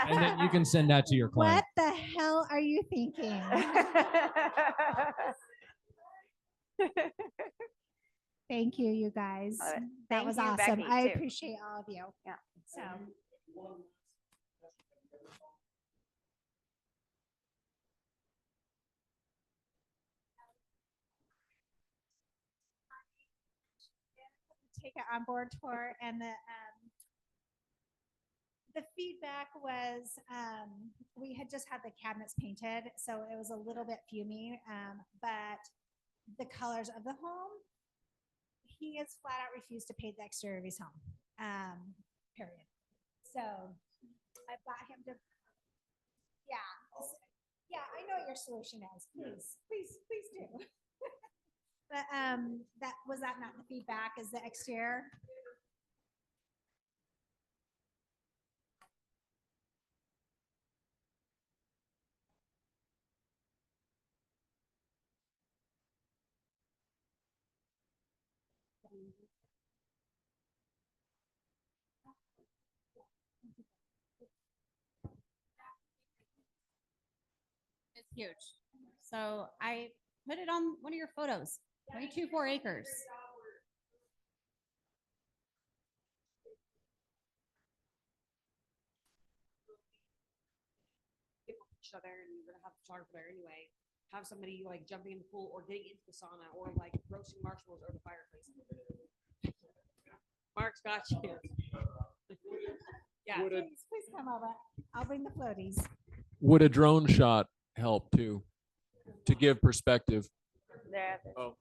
And then you can send that to your client. What the hell are you thinking? Thank you, you guys. That Thank was you, awesome. Becky, I too. appreciate all of you. Yeah. So. Take it on board tour, and the feedback was we had just had the cabinets painted, so it was a little bit fuming, but the colors of the home, he has flat out refused to paint the exterior of his home, period. So I got him to, yeah, I know what your solution is. Please do. But that was that not the feedback, is the exterior? It's huge. So I put it on one of your photos. 22.4 acres. each other and you're gonna have a photographer there anyway, have somebody like jumping in the pool or getting into the sauna or like roasting marshmallows over the fireplace. Mark's got you. Yeah. Would a, Please come over. I'll bring the floaties. would a drone shot help too, to give perspective? There. Oh.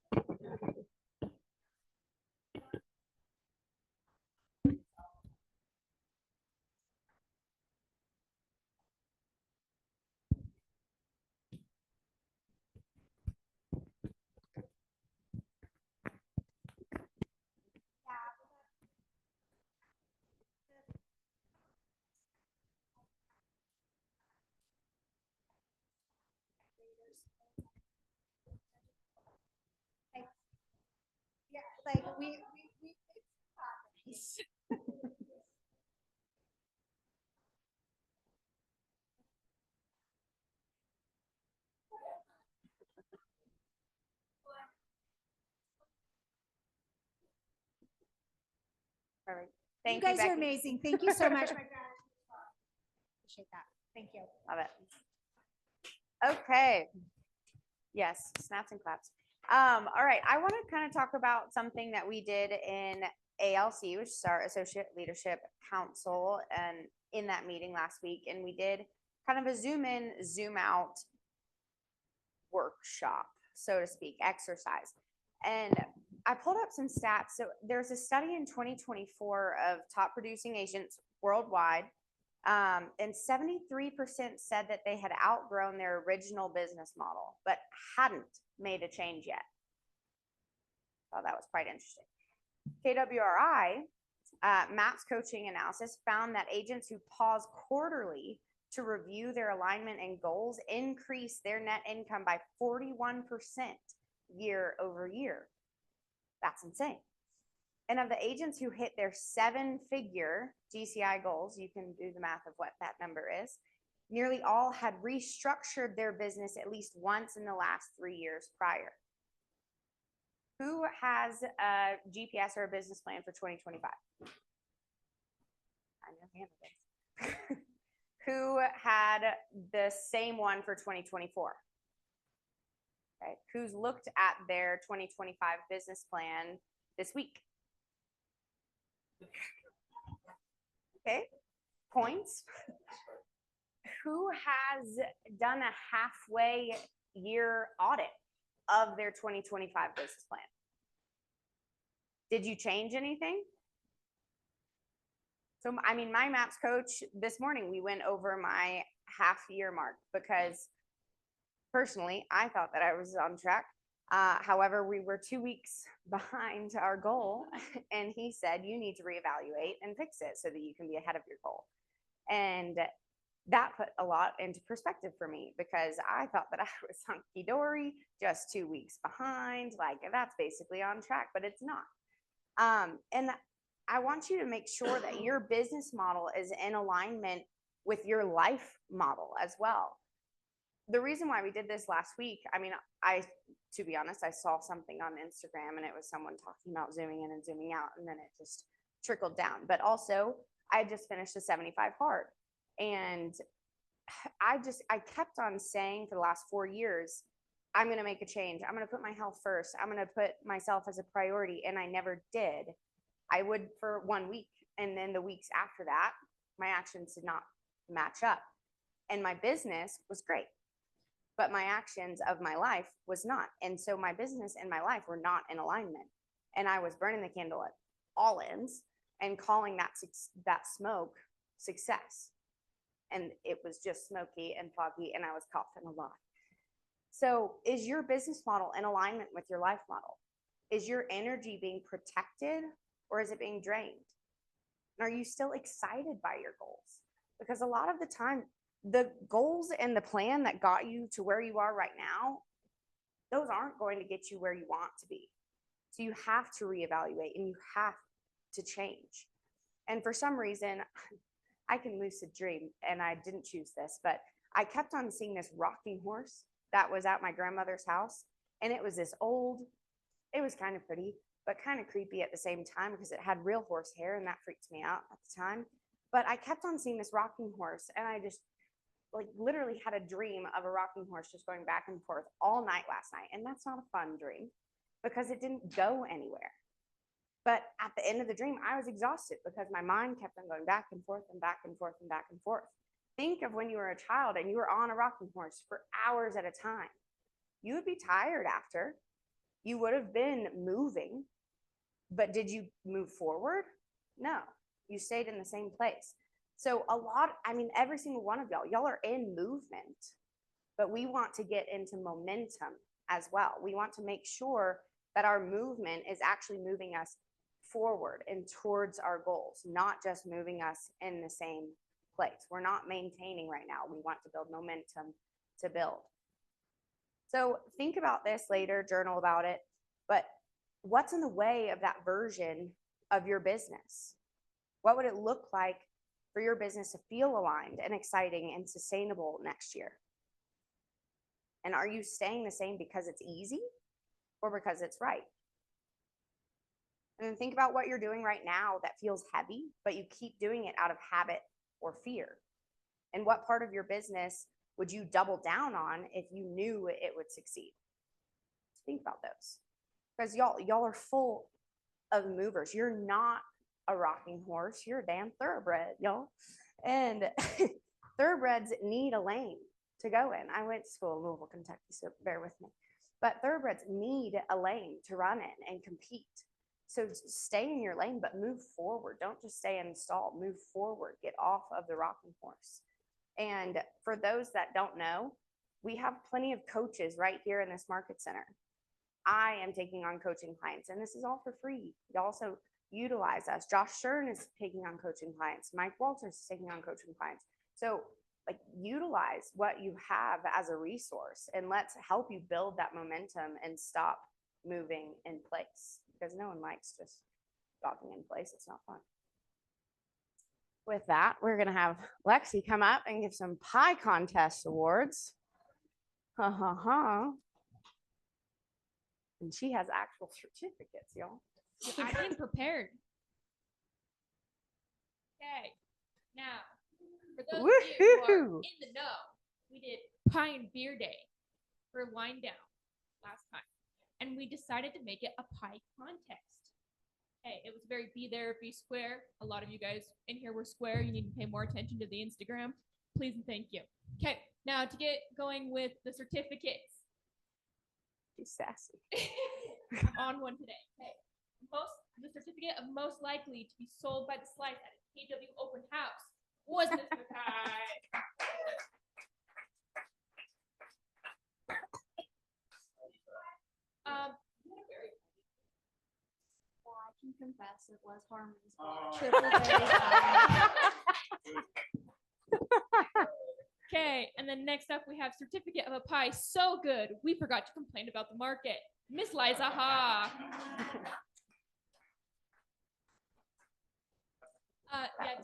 Yeah, like we Perfect. You Thank guys are Becky. amazing. Thank you so much. My God. Appreciate that. Thank you. Love it. Okay. Yes, snaps and claps. All right. I want to kind of talk about something that we did in ALC, which is our Associate Leadership Council, and in that meeting last week. And we did kind of a zoom in, zoom out workshop, so to speak, exercise. And I pulled up some stats. So there's a study in 2024 of top producing agents worldwide. And 73% said that they had outgrown their original business model, but hadn't made a change yet. So that was quite interesting. KWRI, MAPS coaching analysis found that agents who pause quarterly to review their alignment and goals increase their net income by 41% year over year. That's insane. And of the agents who hit their 7-figure GCI goals, you can do the math of what that number is, nearly all had restructured their business at least once in the last 3 years prior. Who has a GPS or a business plan for 2025? I know Hannah does. Who had the same one for 2024? Okay. Who's looked at their 2025 business plan this week? Okay, points. Who has done a halfway year audit of their 2025 business plan? Did you change anything? So, I mean, my MAPS coach this morning, we went over my half year mark because personally, I thought that I was on track. However, we were 2 weeks behind our goal, and he said, you need to reevaluate and fix it so that you can be ahead of your goal. And that put a lot into perspective for me because I thought that I was hunky dory, just 2 weeks behind. Like, that's basically on track, but it's not. And I want you to make sure that your business model is in alignment with your life model as well. The reason why we did this last week, I mean, to be honest, I saw something on Instagram and it was someone talking about zooming in and zooming out, and then it just trickled down. But also, I just finished a 75 hard, and I kept on saying for the last 4 years, I'm going to make a change. I'm going to put my health first. I'm going to put myself as a priority, and I never did. I would for 1 week, and then the weeks after that, my actions did not match up, and my business was great. But my actions of my life was not. And so my business and my life were not in alignment. And I was burning the candle at all ends and calling that smoke success. And it was just smoky and foggy, and I was coughing a lot. So is your business model in alignment with your life model? Is your energy being protected, or is it being drained? And are you still excited by your goals? Because a lot of the time, the goals and the plan that got you to where you are right now, those aren't going to get you where you want to be. So you have to reevaluate and you have to change. And for some reason, I can lucid dream, and I didn't choose this, but I kept on seeing this rocking horse that was at my grandmother's house. And it was this old, it was kind of pretty, but kind of creepy at the same time because it had real horse hair, and that freaked me out at the time. But I kept on seeing this rocking horse, and I just like literally had a dream of a rocking horse just going back and forth all night last night. And that's not a fun dream because it didn't go anywhere. But at the end of the dream, I was exhausted because my mind kept on going back and forth and back and forth and back and forth. Think of when you were a child and you were on a rocking horse for hours at a time. You would be tired after. You would have been moving, but did you move forward? No, you stayed in the same place. So every single one of y'all are in movement, but we want to get into momentum as well. We want to make sure that our movement is actually moving us forward and towards our goals, not just moving us in the same place. We're not maintaining right now. We want to build momentum to build. So think about this later, journal about it, but what's in the way of that version of your business? What would it look like for your business to feel aligned and exciting and sustainable next year? And are you staying the same because it's easy or because it's right? And then think about what you're doing right now that feels heavy, but you keep doing it out of habit or fear. And what part of your business would you double down on if you knew it would succeed? Think about those. Because y'all are full of movers. You're not a rocking horse. You're a damn thoroughbred, y'all. And thoroughbreds need a lane to go in. I went to school in Louisville, Kentucky, so bear with me. But thoroughbreds need a lane to run in and compete. So stay in your lane, but move forward. Don't just stay in the stall. Move forward. Get off of the rocking horse. And for those that don't know, we have plenty of coaches right here in this market center. I am taking on coaching clients, and this is all for free. You also utilize us. Josh Shern is taking on coaching clients. Mike Walters is taking on coaching clients. So utilize what you have as a resource, and let's help you build that momentum and stop moving in place, because no one likes just stopping in place. It's not fun. With that, we're going to have Lexi come up and give some pie contest awards. Ha ha ha. And she has actual certificates, y'all. I came prepared. Okay. Now, for those of you who are in the know, we did Pie and Beer Day for Wind Down last time. And we decided to make it a pie contest. Okay, it was very be there, be square. A lot of you guys in here were square. You need to pay more attention to the Instagram. Please and thank you. Okay, now to get going with the certificates. She's sassy. I'm on one today. Okay. The certificate of most likely to be sold by the slice at a KW open house was Mr. Pie. I can confess it was Harmon's Okay, and then next up we have certificate of a pie so good we forgot to complain about the market. Miss Liza Ha.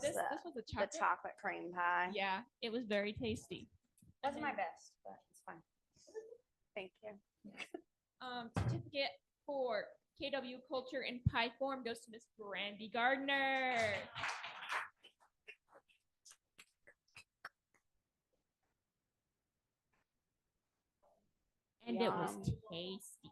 This was a chocolate. The chocolate cream pie. Yeah, it was very tasty. Wasn't my best, but it's fine. Thank you. Certificate for KW culture in pie form goes to Miss Brandy Gardner. And it was tasty.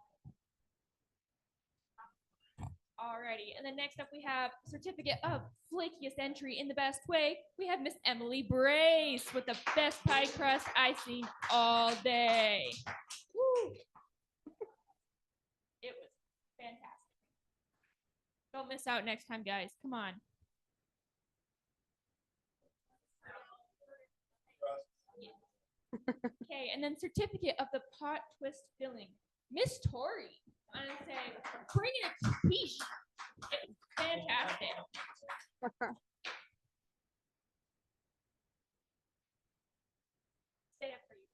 Alrighty, and then next up we have certificate of flakiest entry in the best way. We have Miss Emily Brace with the best pie crust I've seen all day. Woo. It was fantastic. Don't miss out next time, guys. Come on. Okay, and then certificate of the pot twist filling. Miss Tori, I want to say, bringing it to peach. It was fantastic. Stay up for you.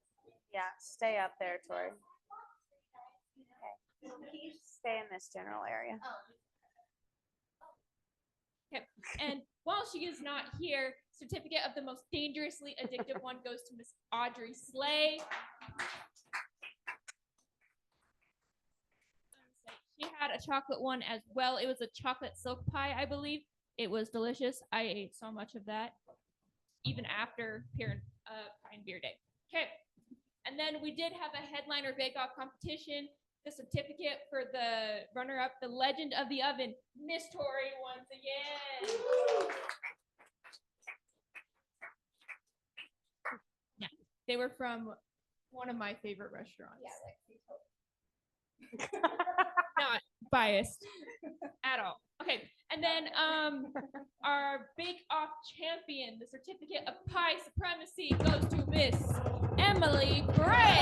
Yeah, stay up there, Tori. Okay. Stay in this general area. Okay. And while she is not here, certificate of the most dangerously addictive one goes to Miss Audrey Slay. She had a chocolate one as well. It was a chocolate silk pie, I believe. It was delicious. I ate so much of that. Even after Pine Beer Day. Okay. And then we did have a headliner bake-off competition. The certificate for the runner-up, the Legend of the Oven, Miss Tori once again. Yeah, they were from one of my favorite restaurants. Yeah, not biased at all. Okay, and then our bake-off champion, the certificate of pie supremacy, goes to Miss Emily Gray.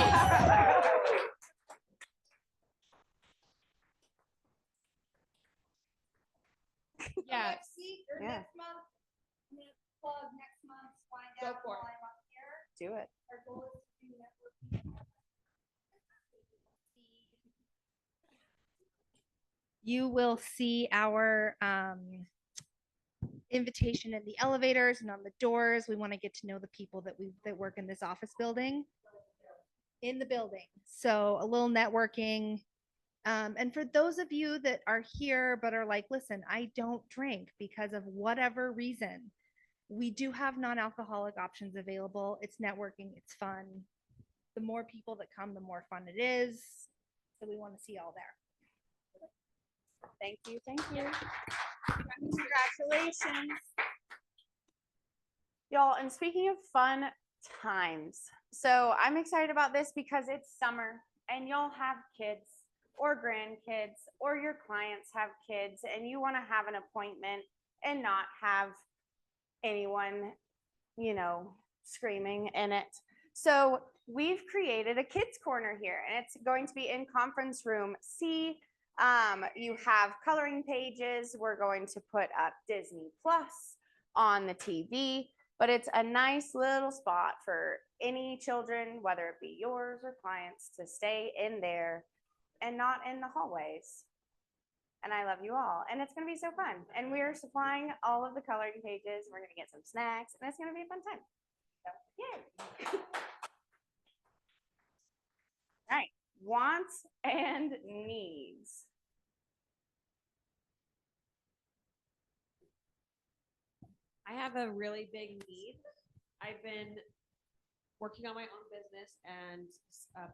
Yeah. Yeah. Next month, I'm gonna plug next month's Find Go Out for it. while I'm up here. Do it. Our goal is to do networking. You will see our invitation in the elevators and on the doors. We want to get to know the people that work in this office building. In the building. So a little networking. And for those of you that are here but are like, listen, I don't drink because of whatever reason, we do have non-alcoholic options available. It's networking, it's fun. The more people that come, the more fun it is. So we want to see you all there. Thank you. Thank you. Congratulations. Y'all, and speaking of fun times, so I'm excited about this because it's summer and y'all have kids or grandkids or your clients have kids and you want to have an appointment and not have anyone, screaming in it. So we've created a kids corner here and it's going to be in conference room C. You have coloring pages. We're going to put up Disney Plus on the TV, but it's a nice little spot for any children, whether it be yours or clients, to stay in there and not in the hallways. And I love you all. And it's going to be so fun. And we're supplying all of the coloring pages. We're going to get some snacks and it's going to be a fun time. So, yay. All right. Wants and needs. I have a really big need. I've been working on my own business and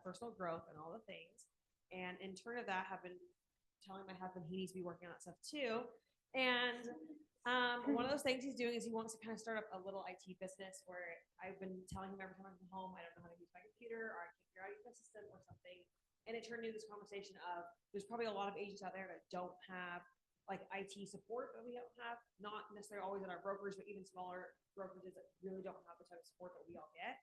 personal growth and all the things. And in turn of that, have been telling my husband he needs to be working on that stuff too. And one of those things he's doing is he wants to kind of start up a little IT business where I've been telling him every time I come home, I don't know how to use my computer or I can't figure out your system or something. And it turned into this conversation of there's probably a lot of agents out there that don't have like IT support that we don't have, not necessarily always in our brokers, but even smaller brokerages that really don't have the type of support that we all get.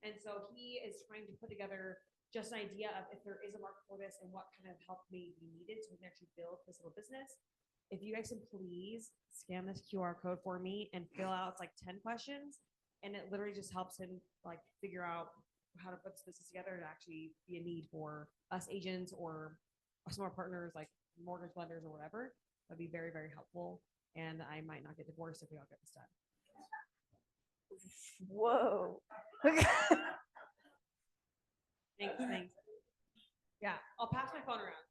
And so he is trying to put together just an idea of if there is a market for this and what kind of help may be needed so we can actually build this little business. If you guys can please scan this QR code for me and fill out, it's like 10 questions. And it literally just helps him like figure out how to put this business together and actually be a need for us agents or some of our partners like mortgage lenders or whatever. That'd be very, very helpful. And I might not get divorced if we all get this done. Whoa. Thanks. Yeah, I'll pass my phone around.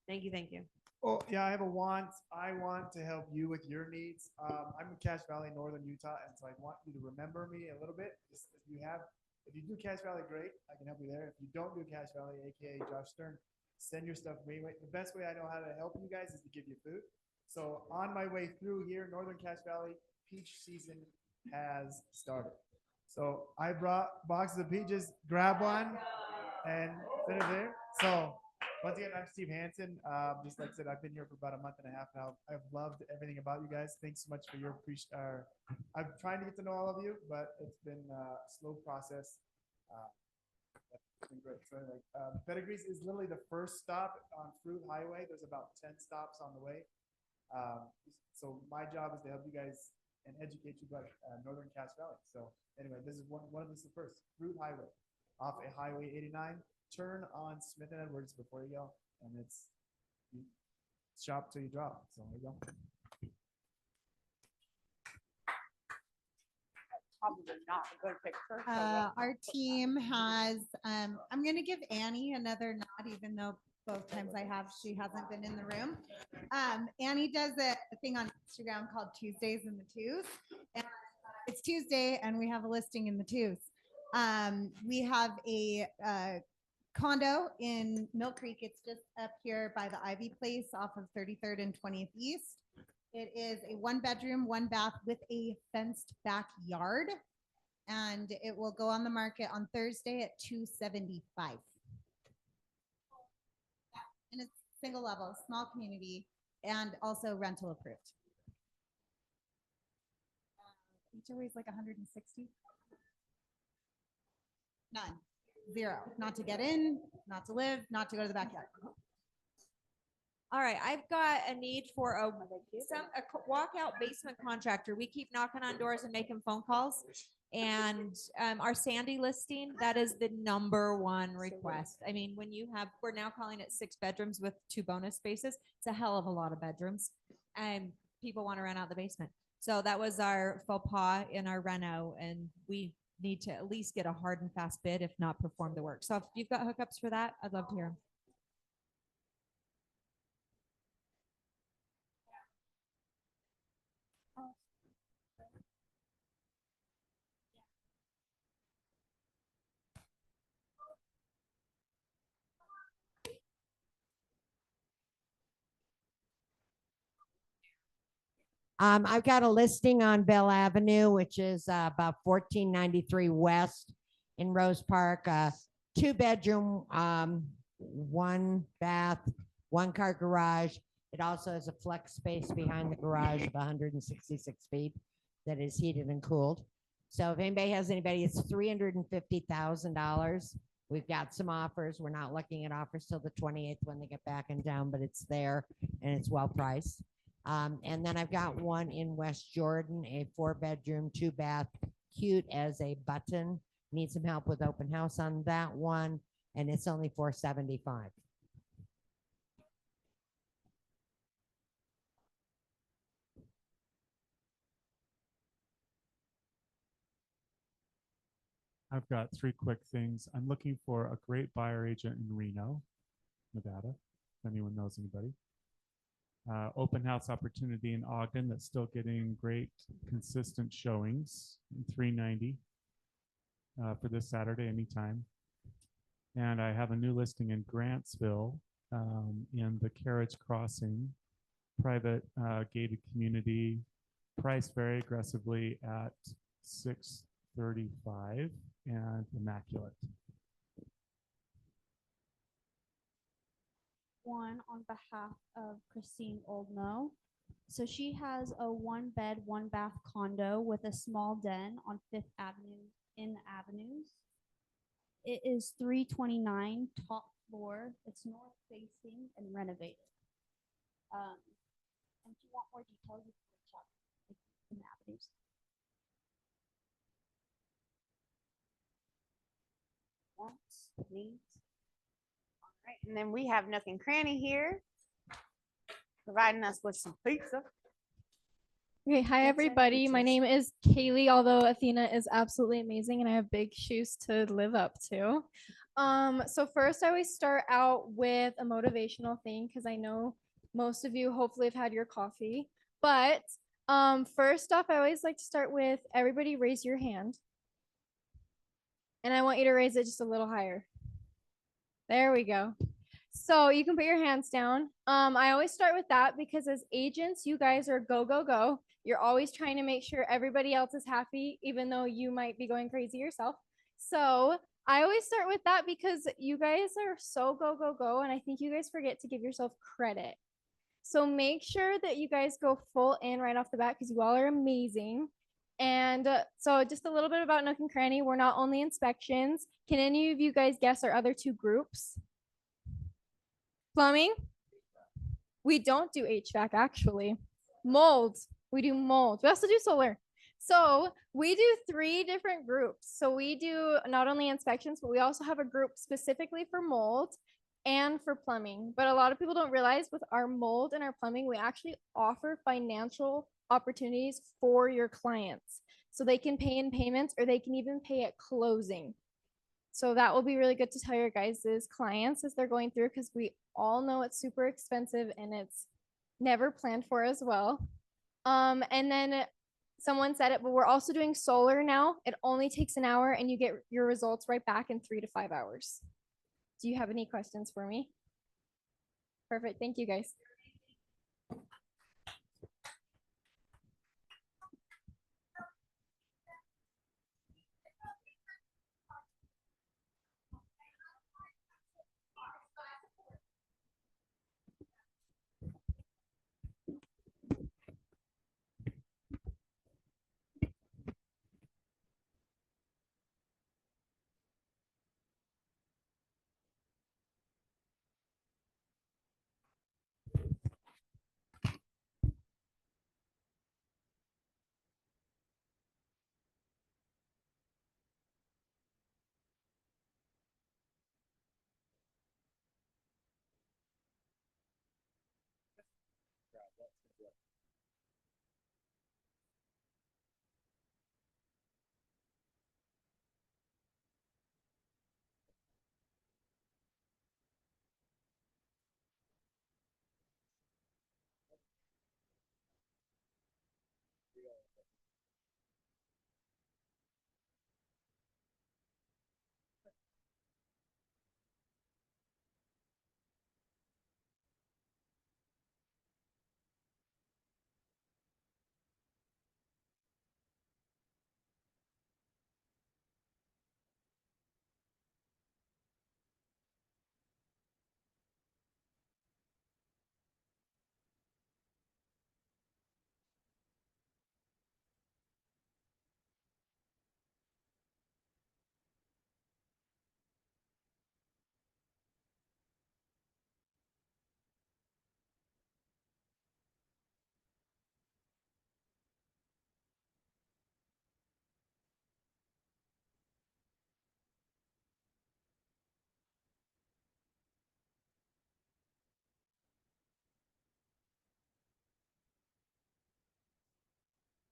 Thank you. Oh, yeah, I have a want. I want to help you with your needs. I'm in Cache Valley, Northern Utah, and so I want you to remember me a little bit. If you do Cache Valley, great. I can help you there. If you don't do Cache Valley, AKA Josh Stern, send your stuff me. The best way I know how to help you guys is to give you food. So on my way through here, Northern Cache Valley, peach season has started. So I brought boxes of peaches, grab one and put it there. So once again, I'm Steve Hansen. Just like I said, I've been here for about a month and a half now. I've loved everything about you guys. Thanks so much for your I'm trying to get to know all of you, but it's been a slow process. It's been great. So anyway, Pedigrees is literally the first stop on Fruit Highway. There's about 10 stops on the way. So my job is to help you guys and educate you about Northern Cache Valley. So anyway, this is one of this is the first Fruit Highway off a Highway 89. Turn on Smith and Edwards before you go, and it's shop till you drop. So there you go. Probably not a good picture. Our team has, I'm going to give Annie another nod, even though both times she hasn't been in the room. Annie does a thing on Instagram called Tuesdays in the Twos. And it's Tuesday and we have a listing in the twos. We have a condo in Mill Creek. It's just up here by the Ivy Place off of 33rd and 20th East. It is a 1 bedroom, 1 bath with a fenced backyard. And it will go on the market on Thursday at $275. And it's single level, small community, and also rental approved. HOA is like 160. None. Zero. Not to get in, not to live, not to go to the backyard. All right, I've got a need for a walkout basement contractor. We keep knocking on doors and making phone calls. And our Sandy listing, that is the #1 request. I mean, when you have, we're now calling it 6 bedrooms with 2 bonus spaces. It's a hell of a lot of bedrooms. And people want to rent out the basement. So that was our faux pas in our reno. And we need to at least get a hard and fast bid, if not perform the work. So if you've got hookups for that, I'd love to hear them. I've got a listing on Bell Avenue, which is about 1493 West in Rose Park. 2 bedroom, 1 bath, 1 car garage. It also has a flex space behind the garage of 166 feet that is heated and cooled. So if anybody has anybody, it's $350,000. We've got some offers. We're not looking at offers till the 28th when they get back and down, but it's there and it's well priced. And then I've got one in West Jordan, a 4 bedroom, 2 bath, cute as a button. Need some help with open house on that one, and it's only $475. I've got 3 quick things. I'm looking for a great buyer agent in Reno, Nevada, if anyone knows anybody. Open house opportunity in Ogden that's still getting great consistent showings, 390 for this Saturday anytime. And I have a new listing in Grantsville in the Carriage Crossing, private gated community, priced very aggressively at $635 and immaculate. One on behalf of Christine Oldno. So she has a 1 bed, 1 bath condo with a small den on 5th Avenue in the Avenues. It is $329 top floor. It's north facing and renovated. And if you want more details, you can reach out in the Avenues. Wants, needs. Right, and then we have Nook and Cranny here, providing us with some pizza. Okay, hi everybody. My name is Kaylee, although Athena is absolutely amazing and I have big shoes to live up to. So first I always start out with a motivational thing because I know most of you hopefully have had your coffee. But first off, I always like to start with everybody raise your hand. And I want you to raise it just a little higher. There we go. So you can put your hands down. I always start with that because as agents, you guys are go, go, go. You're always trying to make sure everybody else is happy, even though you might be going crazy yourself. So I always start with that because you guys are so go, go, go. And I think you guys forget to give yourself credit. So make sure that you guys go full in right off the bat because you all are amazing. And so just a little bit about Nook and Cranny. We're not only inspections. Can any of you guys guess our other 2 groups? Plumbing? We don't do HVAC actually. Mold. We do mold. We also do solar. So we do 3 different groups. So we do not only inspections, but we also have a group specifically for mold and for plumbing. But a lot of people don't realize with our mold and our plumbing, we actually offer financial opportunities for your clients. So they can pay in payments or they can even pay at closing. So that will be really good to tell your guys' clients as they're going through because we all know it's super expensive and it's never planned for as well. And then Someone said it, but we're also doing solar now. It only takes an hour and you get your results right back in 3 to 5 hours. Do you have any questions for me? Perfect. Thank you guys.